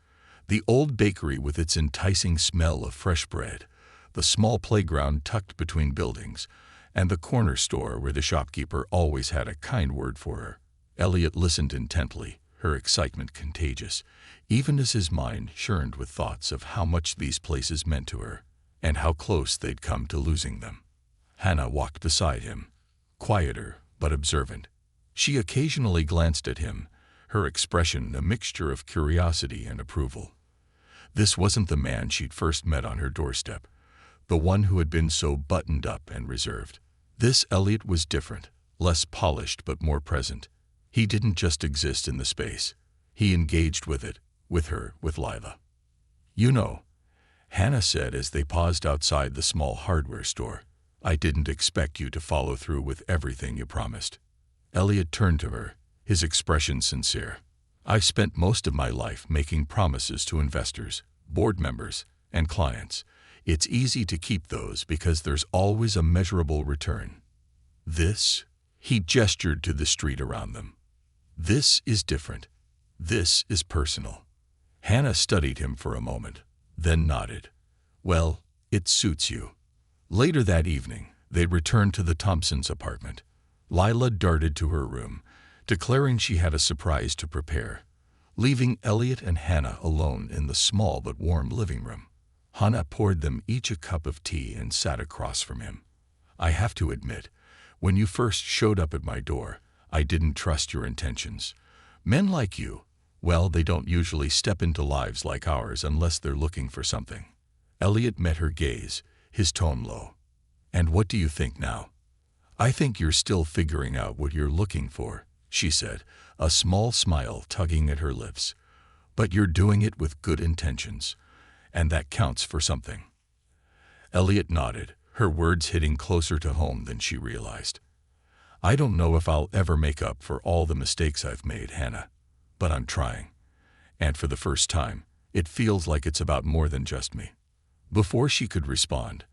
the old bakery with its enticing smell of fresh bread, the small playground tucked between buildings, and the corner store where the shopkeeper always had a kind word for her. Elliot listened intently, her excitement contagious, even as his mind churned with thoughts of how much these places meant to her, and how close they'd come to losing them. Hannah walked beside him, quieter but observant. She occasionally glanced at him, her expression a mixture of curiosity and approval. This wasn't the man she'd first met on her doorstep, the one who had been so buttoned up and reserved. This Elliot was different, less polished but more present. He didn't just exist in the space. He engaged with it, with her, with Lila. "You know," Hannah said as they paused outside the small hardware store, "I didn't expect you to follow through with everything you promised." Elliot turned to her, his expression sincere. I spent most of my life making promises to investors, board members, and clients. It's easy to keep those because there's always a measurable return. This, he gestured to the street around them. This is different. This is personal. Hannah studied him for a moment, then nodded. Well, it suits you. Later that evening, they returned to the Thompsons' apartment. Lila darted to her room, declaring she had a surprise to prepare, leaving Elliot and Hannah alone in the small but warm living room. Hannah poured them each a cup of tea and sat across from him. I have to admit, when you first showed up at my door, I didn't trust your intentions. Men like you, well, they don't usually step into lives like ours unless they're looking for something. Elliot met her gaze, his tone low. And what do you think now? I think you're still figuring out what you're looking for, she said, a small smile tugging at her lips. But you're doing it with good intentions, and that counts for something. Elliot nodded, her words hitting closer to home than she realized. I don't know if I'll ever make up for all the mistakes I've made, Hannah, but I'm trying. And for the first time, it feels like it's about more than just me. Before she could respond,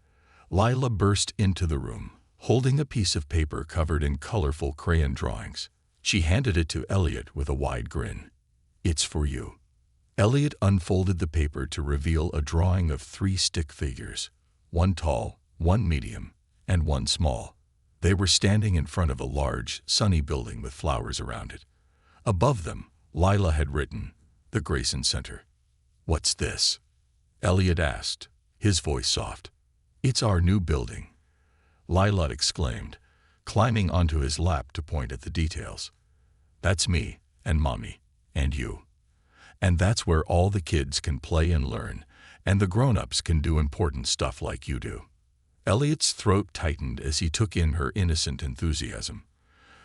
Lila burst into the room, holding a piece of paper covered in colorful crayon drawings. She handed it to Elliot with a wide grin. It's for you. Elliot unfolded the paper to reveal a drawing of 3 stick figures, one tall, one medium, and one small. They were standing in front of a large, sunny building with flowers around it. Above them, Lila had written, "The Grayson Center." "What's this?" Elliot asked, his voice soft. "It's our new building," Lila exclaimed, climbing onto his lap to point at the details. "That's me, and Mommy, and you. And that's where all the kids can play and learn, and the grown-ups can do important stuff like you do." Elliot's throat tightened as he took in her innocent enthusiasm.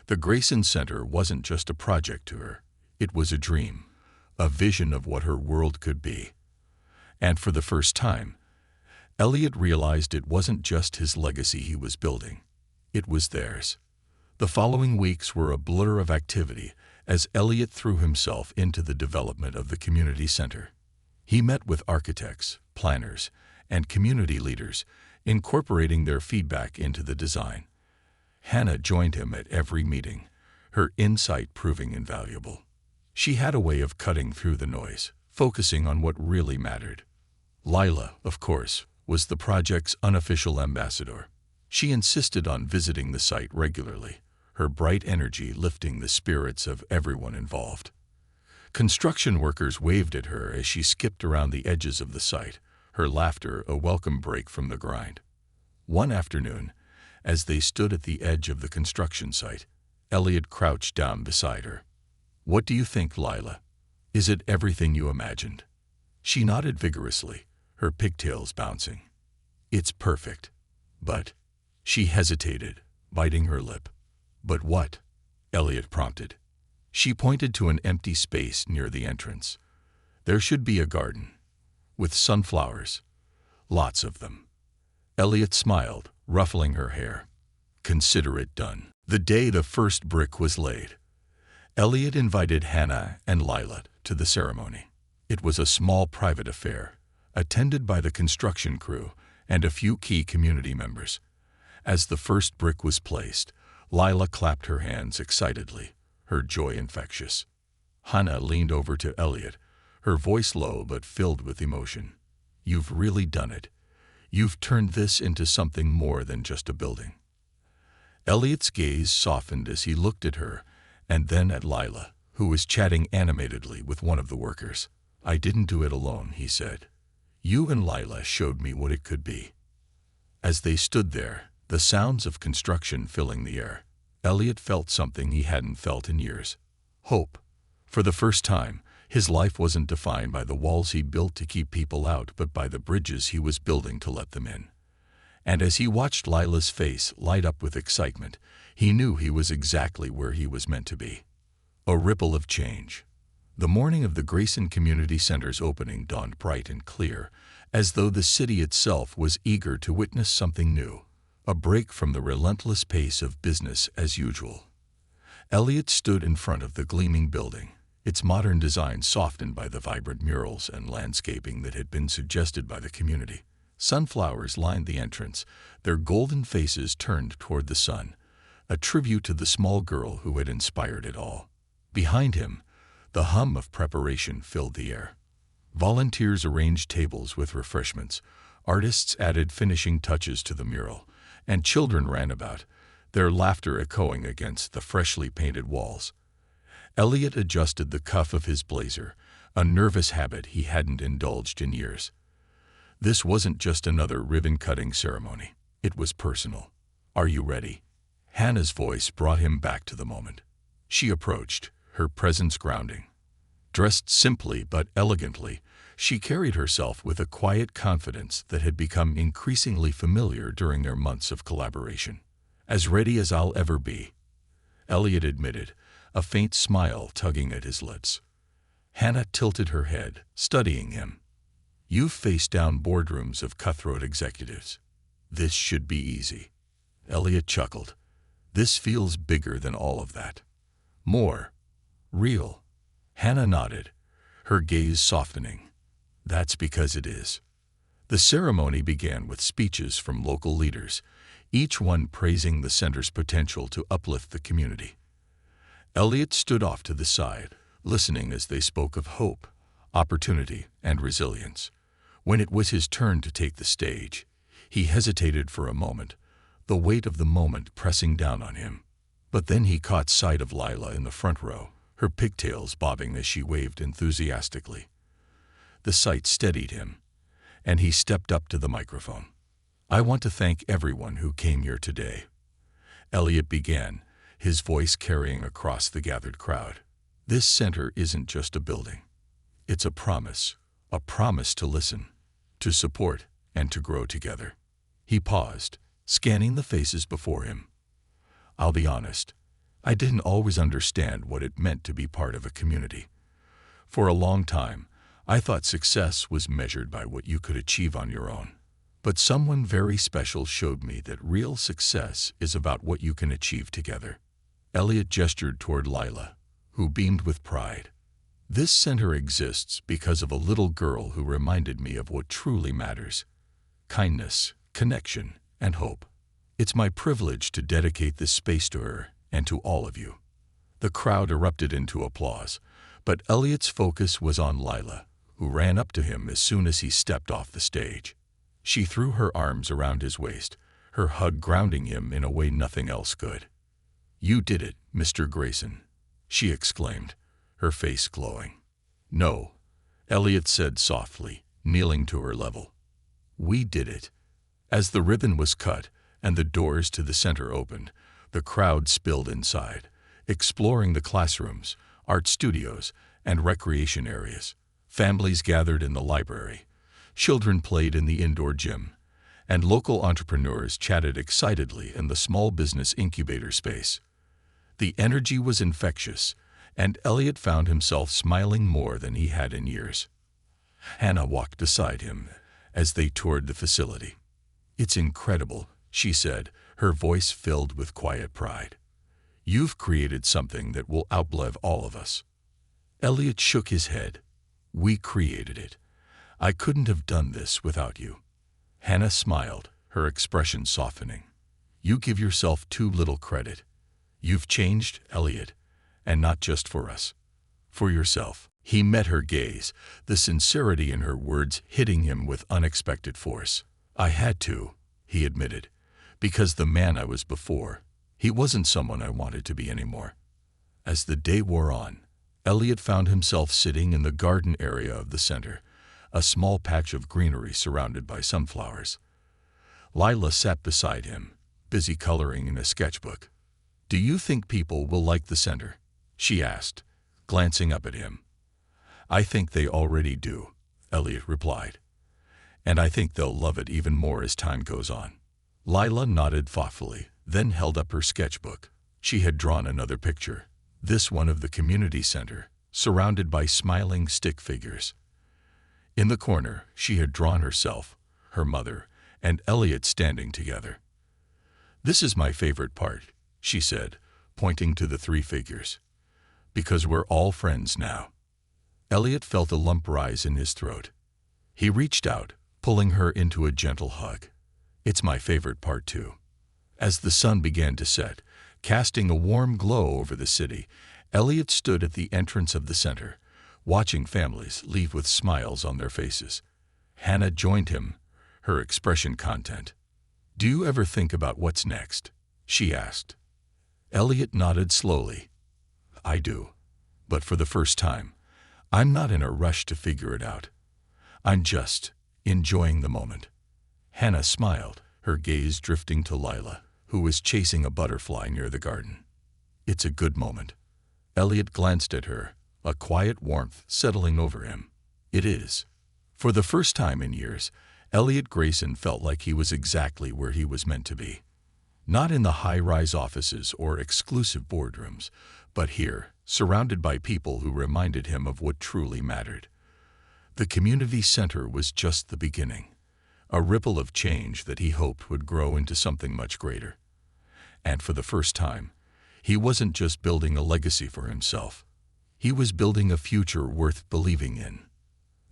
The Grayson Center wasn't just a project to her. It was a dream, a vision of what her world could be. And for the first time, Elliot realized it wasn't just his legacy he was building. It was theirs. The following weeks were a blur of activity as Elliot threw himself into the development of the community center. He met with architects, planners, and community leaders, incorporating their feedback into the design. Hannah joined him at every meeting, her insight proving invaluable. She had a way of cutting through the noise, focusing on what really mattered. Lila, of course, was the project's unofficial ambassador. She insisted on visiting the site regularly, her bright energy lifting the spirits of everyone involved. Construction workers waved at her as she skipped around the edges of the site, her laughter a welcome break from the grind. One afternoon, as they stood at the edge of the construction site, Elliot crouched down beside her. "What do you think, Lila? Is it everything you imagined?" She nodded vigorously, her pigtails bouncing. "It's perfect. But..." She hesitated, biting her lip. "But what?" Elliot prompted. She pointed to an empty space near the entrance. "There should be a garden, with sunflowers. Lots of them." Elliot smiled, ruffling her hair. "Consider it done." The day the first brick was laid, Elliot invited Hannah and Lila to the ceremony. It was a small private affair, attended by the construction crew and a few key community members. As the first brick was placed, Lila clapped her hands excitedly, her joy infectious. Hannah leaned over to Elliot, her voice low but filled with emotion. "You've really done it. You've turned this into something more than just a building." Elliot's gaze softened as he looked at her and then at Lila, who was chatting animatedly with one of the workers. "I didn't do it alone," he said. "You and Lila showed me what it could be." As they stood there, the sounds of construction filling the air, Elliot felt something he hadn't felt in years. Hope. For the first time, his life wasn't defined by the walls he built to keep people out, but by the bridges he was building to let them in. And as he watched Lila's face light up with excitement, he knew he was exactly where he was meant to be. A ripple of change. The morning of the Grayson Community Center's opening dawned bright and clear, as though the city itself was eager to witness something new, a break from the relentless pace of business as usual. Elliot stood in front of the gleaming building, its modern design softened by the vibrant murals and landscaping that had been suggested by the community. Sunflowers lined the entrance, their golden faces turned toward the sun, a tribute to the small girl who had inspired it all. Behind him, the hum of preparation filled the air. Volunteers arranged tables with refreshments, artists added finishing touches to the mural, and children ran about, their laughter echoing against the freshly painted walls. Elliot adjusted the cuff of his blazer, a nervous habit he hadn't indulged in years. This wasn't just another ribbon-cutting ceremony. It was personal. "Are you ready?" Hannah's voice brought him back to the moment. She approached, her presence grounding. Dressed simply but elegantly, she carried herself with a quiet confidence that had become increasingly familiar during their months of collaboration. "As ready as I'll ever be," Elliot admitted, a faint smile tugging at his lips. Hannah tilted her head, studying him. "You've faced down boardrooms of cutthroat executives. This should be easy." Elliot chuckled. "This feels bigger than all of that. More real." Hannah nodded, her gaze softening. "That's because it is." The ceremony began with speeches from local leaders, each one praising the center's potential to uplift the community. Elliot stood off to the side, listening as they spoke of hope, opportunity, and resilience. When it was his turn to take the stage, he hesitated for a moment, the weight of the moment pressing down on him. But then he caught sight of Lila in the front row, her pigtails bobbing as she waved enthusiastically. The sight steadied him, and he stepped up to the microphone. "I want to thank everyone who came here today," Elliot began, his voice carrying across the gathered crowd. "This center isn't just a building. It's a promise to listen, to support, and to grow together." He paused, scanning the faces before him. "I'll be honest, I didn't always understand what it meant to be part of a community. For a long time, I thought success was measured by what you could achieve on your own. But someone very special showed me that real success is about what you can achieve together." Elliot gestured toward Lila, who beamed with pride. "This center exists because of a little girl who reminded me of what truly matters: kindness, connection, and hope. It's my privilege to dedicate this space to her and to all of you." The crowd erupted into applause, but Elliot's focus was on Lila, who ran up to him as soon as he stepped off the stage. She threw her arms around his waist, her hug grounding him in a way nothing else could. "You did it, Mr. Grayson," she exclaimed, her face glowing. "No," Elliot said softly, kneeling to her level. "We did it." As the ribbon was cut and the doors to the center opened, the crowd spilled inside, exploring the classrooms, art studios, and recreation areas. Families gathered in the library, children played in the indoor gym, and local entrepreneurs chatted excitedly in the small business incubator space. The energy was infectious, and Elliot found himself smiling more than he had in years. Hannah walked beside him as they toured the facility. "It's incredible," she said, her voice filled with quiet pride. "You've created something that will outlive all of us." Elliot shook his head. "We created it. I couldn't have done this without you." Hannah smiled, her expression softening. "You give yourself too little credit. You've changed, Elliot, and not just for us. For yourself." He met her gaze, the sincerity in her words hitting him with unexpected force. "I had to," he admitted, "because the man I was before, he wasn't someone I wanted to be anymore." As the day wore on, Elliot found himself sitting in the garden area of the center, a small patch of greenery surrounded by sunflowers. Lila sat beside him, busy coloring in a sketchbook. "Do you think people will like the center?" she asked, glancing up at him. "I think they already do," Elliot replied. "And I think they'll love it even more as time goes on." Lila nodded thoughtfully, then held up her sketchbook. She had drawn another picture, this one of the community center, surrounded by smiling stick figures. In the corner, she had drawn herself, her mother, and Elliot standing together. "This is my favorite part," she said, pointing to the three figures. Because we're all friends now. Elliot felt a lump rise in his throat. He reached out, pulling her into a gentle hug. It's my favorite part too. As the sun began to set, casting a warm glow over the city, Elliot stood at the entrance of the center, watching families leave with smiles on their faces. Hannah joined him, her expression content. "Do you ever think about what's next?" she asked. Elliot nodded slowly. "I do. But for the first time, I'm not in a rush to figure it out. I'm just enjoying the moment." Hannah smiled, her gaze drifting to Lila, who was chasing a butterfly near the garden. "It's a good moment." Elliot glanced at her, a quiet warmth settling over him. "It is." For the first time in years, Elliot Grayson felt like he was exactly where he was meant to be. Not in the high-rise offices or exclusive boardrooms, but here, surrounded by people who reminded him of what truly mattered. The community center was just the beginning, a ripple of change that he hoped would grow into something much greater. And for the first time, he wasn't just building a legacy for himself. He was building a future worth believing in.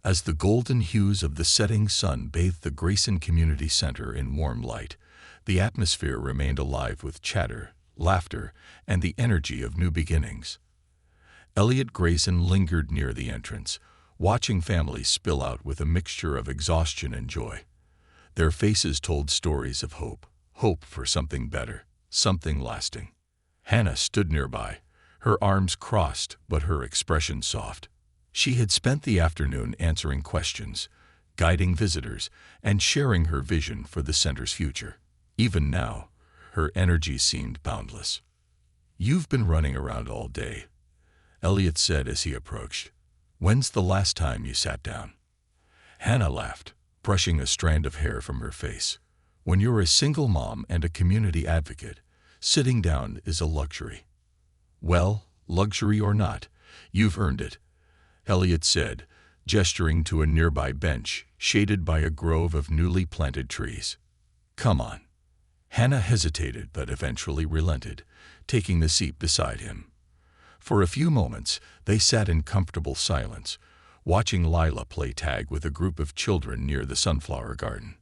As the golden hues of the setting sun bathed the Grayson Community Center in warm light, the atmosphere remained alive with chatter, laughter, and the energy of new beginnings. Elliot Grayson lingered near the entrance, watching families spill out with a mixture of exhaustion and joy. Their faces told stories of hope, hope for something better, something lasting. Hannah stood nearby, her arms crossed but her expression soft. She had spent the afternoon answering questions, guiding visitors, and sharing her vision for the center's future. Even now, her energy seemed boundless. "You've been running around all day," Elliot said as he approached. "When's the last time you sat down?" Hannah laughed, brushing a strand of hair from her face. "When you're a single mom and a community advocate, sitting down is a luxury." "Well, luxury or not, you've earned it," Elliot said, gesturing to a nearby bench shaded by a grove of newly planted trees. "Come on." Hannah hesitated but eventually relented, taking the seat beside him. For a few moments, they sat in comfortable silence, watching Lila play tag with a group of children near the sunflower garden.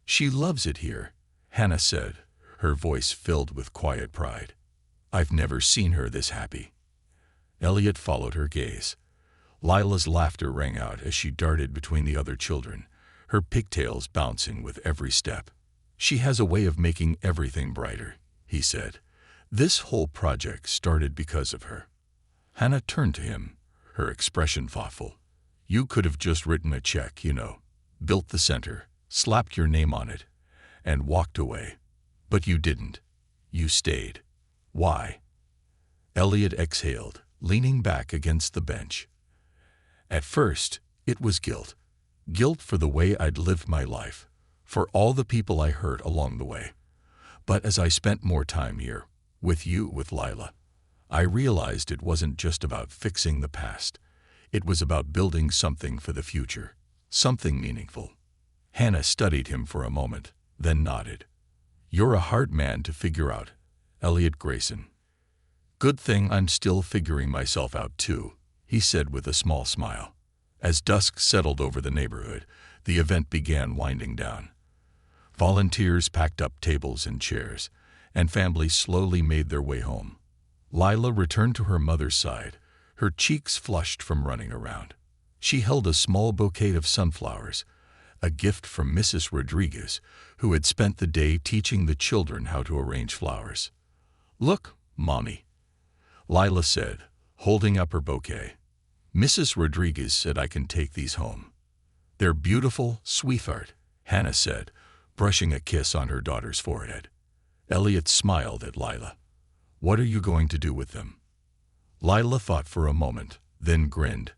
"She loves it here," Hannah said, her voice filled with quiet pride. "I've never seen her this happy." Elliot followed her gaze. Lila's laughter rang out as she darted between the other children, her pigtails bouncing with every step. "She has a way of making everything brighter," he said. "This whole project started because of her." Hannah turned to him, her expression thoughtful. "You could have just written a check, built the center, slapped your name on it, and walked away. But you didn't. You stayed. Why?" Elliot exhaled, leaning back against the bench. "At first, it was guilt. Guilt for the way I'd lived my life, for all the people I hurt along the way. But as I spent more time here, with Lila, I realized it wasn't just about fixing the past. It was about building something for the future, something meaningful." Hannah studied him for a moment, then nodded. "You're a hard man to figure out, Elliot Grayson." "Good thing I'm still figuring myself out too," he said with a small smile. As dusk settled over the neighborhood, the event began winding down. Volunteers packed up tables and chairs, and families slowly made their way home. Lila returned to her mother's side, her cheeks flushed from running around. She held a small bouquet of sunflowers, a gift from Mrs. Rodriguez, who had spent the day teaching the children how to arrange flowers. "Look, Mommy," Lila said, holding up her bouquet. "Mrs. Rodriguez said I can take these home." "They're beautiful, sweetheart," Hannah said, brushing a kiss on her daughter's forehead. Elliot smiled at Lila. "What are you going to do with them?" Lila thought for a moment, then grinned.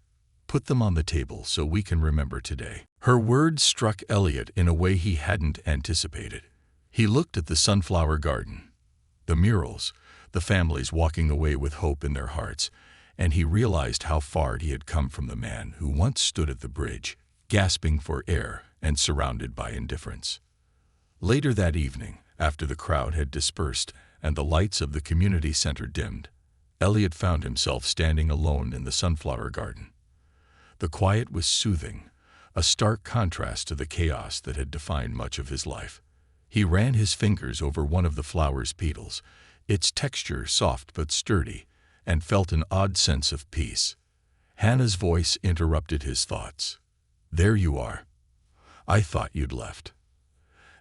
"Put them on the table so we can remember today." Her words struck Elliot in a way he hadn't anticipated. He looked at the sunflower garden, the murals, the families walking away with hope in their hearts, and he realized how far he had come from the man who once stood at the bridge, gasping for air and surrounded by indifference. Later that evening, after the crowd had dispersed and the lights of the community center dimmed, Elliot found himself standing alone in the sunflower garden. The quiet was soothing, a stark contrast to the chaos that had defined much of his life. He ran his fingers over one of the flower's petals, its texture soft but sturdy, and felt an odd sense of peace. Hannah's voice interrupted his thoughts. "There you are. I thought you'd left."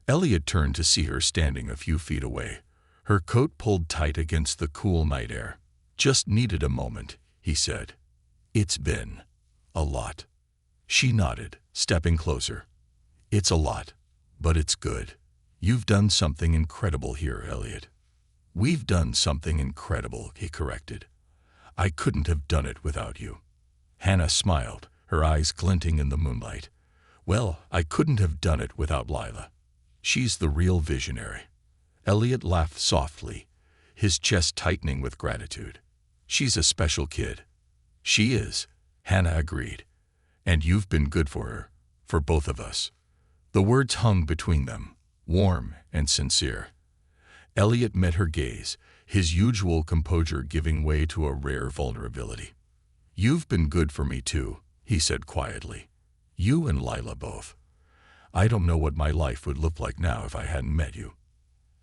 Elliot turned to see her standing a few feet away, her coat pulled tight against the cool night air. "Just needed a moment," he said. "It's been a lot." She nodded, stepping closer. "It's a lot, but it's good. You've done something incredible here, Elliot." "We've done something incredible," he corrected. "I couldn't have done it without you." Hannah smiled, her eyes glinting in the moonlight. "Well, I couldn't have done it without Lila. She's the real visionary." Elliot laughed softly, his chest tightening with gratitude. "She's a special kid." "She is," Hannah agreed. "And you've been good for her, for both of us." The words hung between them, warm and sincere. Elliot met her gaze, his usual composure giving way to a rare vulnerability. "You've been good for me too," he said quietly. "You and Lila both. I don't know what my life would look like now if I hadn't met you."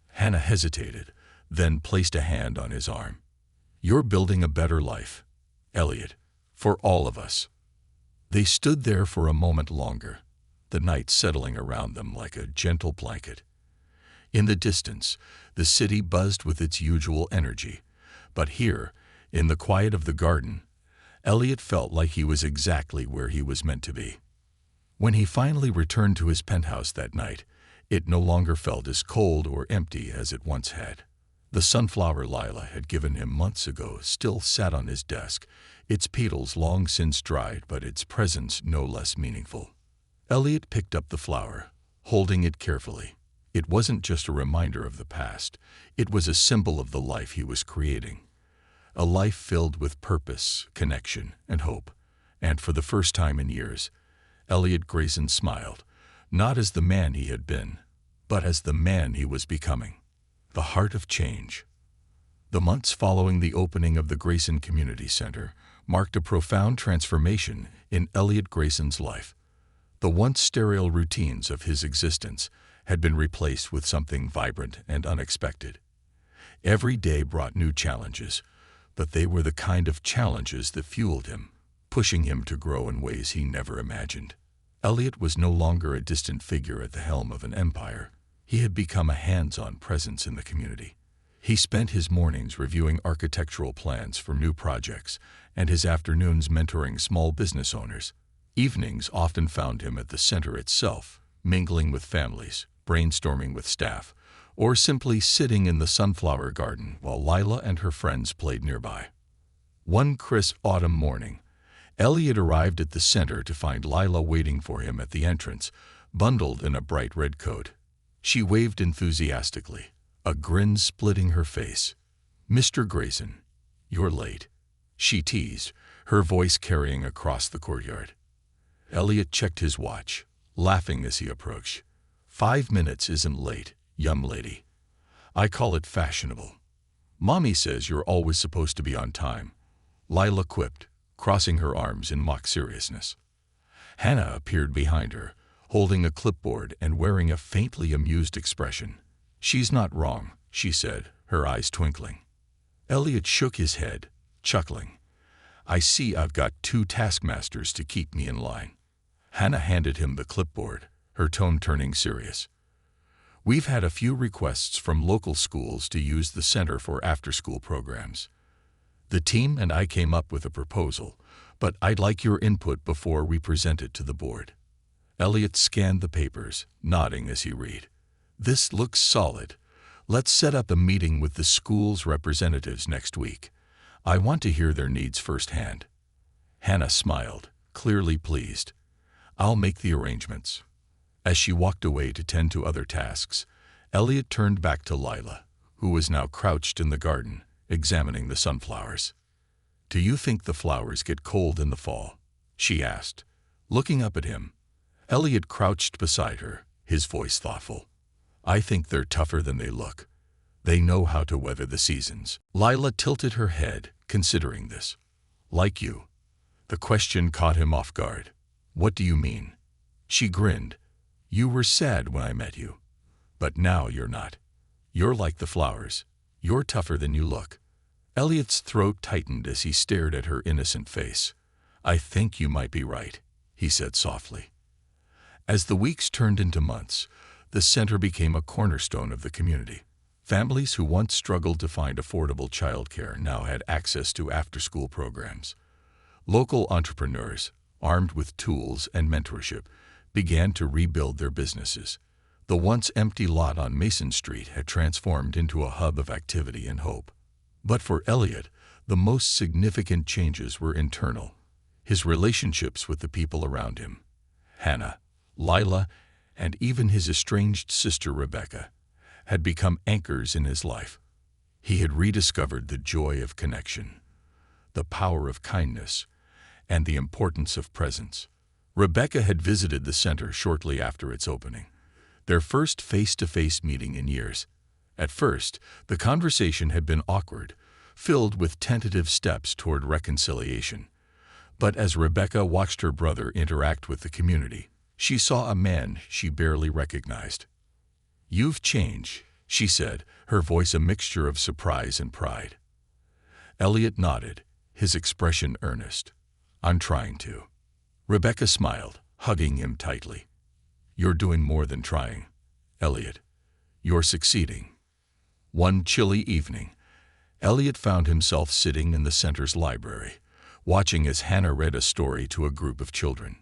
Hannah hesitated, then placed a hand on his arm. "You're building a better life, Elliot, for all of us." They stood there for a moment longer, the night settling around them like a gentle blanket. In the distance, the city buzzed with its usual energy, but here, in the quiet of the garden, Elliot felt like he was exactly where he was meant to be. When he finally returned to his penthouse that night, it no longer felt as cold or empty as it once had. The sunflower Lila had given him months ago still sat on his desk, its petals long since dried but its presence no less meaningful. Elliot picked up the flower, holding it carefully. It wasn't just a reminder of the past, it was a symbol of the life he was creating. A life filled with purpose, connection, and hope. And for the first time in years, Elliot Grayson smiled, not as the man he had been, but as the man he was becoming. The heart of change. The months following the opening of the Grayson Community Center marked a profound transformation in Elliot Grayson's life. The once sterile routines of his existence had been replaced with something vibrant and unexpected. Every day brought new challenges, but they were the kind of challenges that fueled him, pushing him to grow in ways he never imagined. Elliot was no longer a distant figure at the helm of an empire. He had become a hands-on presence in the community. He spent his mornings reviewing architectural plans for new projects and his afternoons mentoring small business owners. Evenings often found him at the center itself, mingling with families, brainstorming with staff, or simply sitting in the sunflower garden while Lila and her friends played nearby. One crisp autumn morning, Elliot arrived at the center to find Lila waiting for him at the entrance, bundled in a bright red coat. She waved enthusiastically, a grin splitting her face. "Mr. Grayson, you're late," she teased, her voice carrying across the courtyard. Elliot checked his watch, laughing as he approached. 5 minutes isn't late, young lady. I call it fashionable. Mommy says you're always supposed to be on time," Lila quipped, crossing her arms in mock seriousness. Hannah appeared behind her, holding a clipboard and wearing a faintly amused expression. "She's not wrong," she said, her eyes twinkling. Elliot shook his head, chuckling. "I see I've got 2 taskmasters to keep me in line." Hannah handed him the clipboard, her tone turning serious. "We've had a few requests from local schools to use the center for after-school programs. The team and I came up with a proposal, but I'd like your input before we present it to the board." Elliot scanned the papers, nodding as he read. "This looks solid. Let's set up a meeting with the school's representatives next week. I want to hear their needs firsthand." Hannah smiled, clearly pleased. "I'll make the arrangements." As she walked away to tend to other tasks, Elliot turned back to Lila, who was now crouched in the garden, examining the sunflowers. "Do you think the flowers get cold in the fall?" she asked, looking up at him. Elliot crouched beside her, his voice thoughtful. "I think they're tougher than they look. They know how to weather the seasons. Lila tilted her head, considering this. Like you. The question caught him off guard. What do you mean? She grinned. You were sad when I met you. But now you're not. You're like the flowers. You're tougher than you look. Elliot's throat tightened as he stared at her innocent face. I think you might be right, he said softly. As the weeks turned into months, the center became a cornerstone of the community. Families who once struggled to find affordable childcare now had access to after-school programs. Local entrepreneurs, armed with tools and mentorship, began to rebuild their businesses. The once empty lot on Mason Street had transformed into a hub of activity and hope. But for Elliot, the most significant changes were internal. His relationships with the people around him, Hannah, Lila, and even his estranged sister Rebecca, had become anchors in his life. He had rediscovered the joy of connection, the power of kindness, and the importance of presence. Rebecca had visited the center shortly after its opening, their first face-to-face meeting in years. At first, the conversation had been awkward, filled with tentative steps toward reconciliation. But as Rebecca watched her brother interact with the community, she saw a man she barely recognized. You've changed, she said, her voice a mixture of surprise and pride. Elliot nodded, his expression earnest. I'm trying to. Rebecca smiled, hugging him tightly. You're doing more than trying, Elliot. You're succeeding. One chilly evening, Elliot found himself sitting in the center's library, watching as Hannah read a story to a group of children.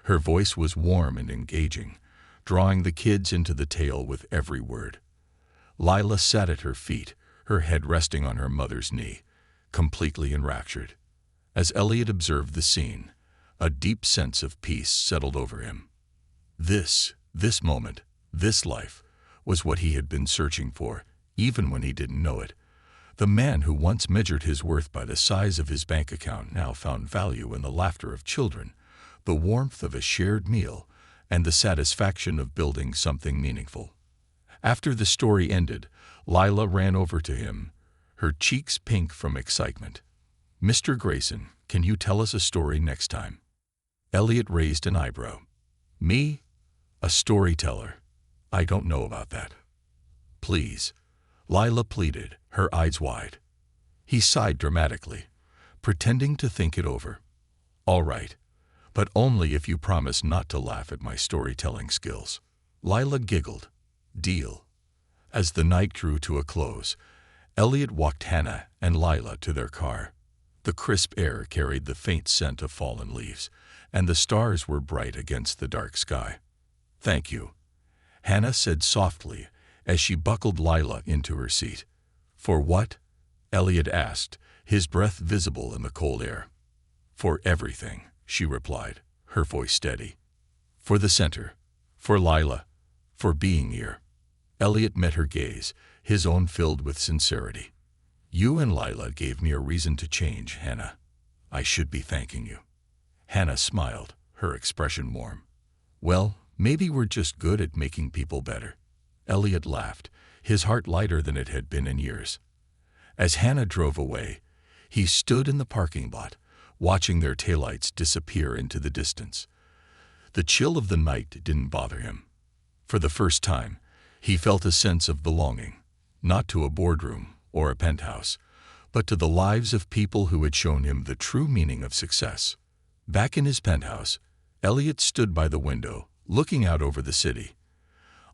Her voice was warm and engaging, drawing the kids into the tale with every word. Lila sat at her feet, her head resting on her mother's knee, completely enraptured. As Elliot observed the scene, a deep sense of peace settled over him. This moment, this life, was what he had been searching for, even when he didn't know it. The man who once measured his worth by the size of his bank account now found value in the laughter of children, the warmth of a shared meal, and the satisfaction of building something meaningful. After the story ended, Lila ran over to him, her cheeks pink from excitement. Mr. Grayson, can you tell us a story next time? Elliot raised an eyebrow. Me? A storyteller? I don't know about that. Please, Lila pleaded, her eyes wide. He sighed dramatically, pretending to think it over. All right, but only if you promise not to laugh at my storytelling skills. Lila giggled. Deal. As the night drew to a close, Elliot walked Hannah and Lila to their car. The crisp air carried the faint scent of fallen leaves, and the stars were bright against the dark sky. Thank you, Hannah said softly as she buckled Lila into her seat. For what? Elliot asked, his breath visible in the cold air. For everything, she replied, her voice steady. For the center, for Lila, for being here. Elliot met her gaze, his own filled with sincerity. You and Lila gave me a reason to change, Hannah. I should be thanking you. Hannah smiled, her expression warm. Well, maybe we're just good at making people better. Elliot laughed, his heart lighter than it had been in years. As Hannah drove away, he stood in the parking lot, watching their taillights disappear into the distance. The chill of the night didn't bother him. For the first time, he felt a sense of belonging, not to a boardroom or a penthouse, but to the lives of people who had shown him the true meaning of success. Back in his penthouse, Elliot stood by the window, looking out over the city.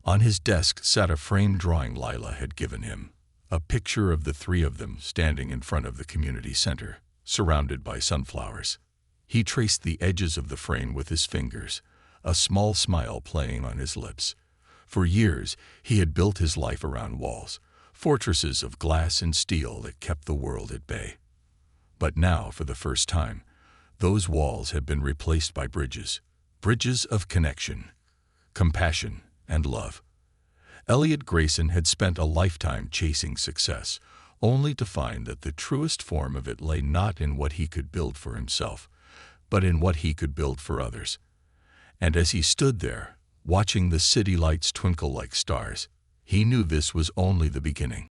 On his desk sat a framed drawing Lila had given him, a picture of the three of them standing in front of the community center, surrounded by sunflowers. He traced the edges of the frame with his fingers, a small smile playing on his lips. For years, he had built his life around walls, fortresses of glass and steel that kept the world at bay. But now, for the first time, those walls had been replaced by bridges, bridges of connection, compassion, and love. Elliot Grayson had spent a lifetime chasing success, only to find that the truest form of it lay not in what he could build for himself, but in what he could build for others. And as he stood there, watching the city lights twinkle like stars, he knew this was only the beginning.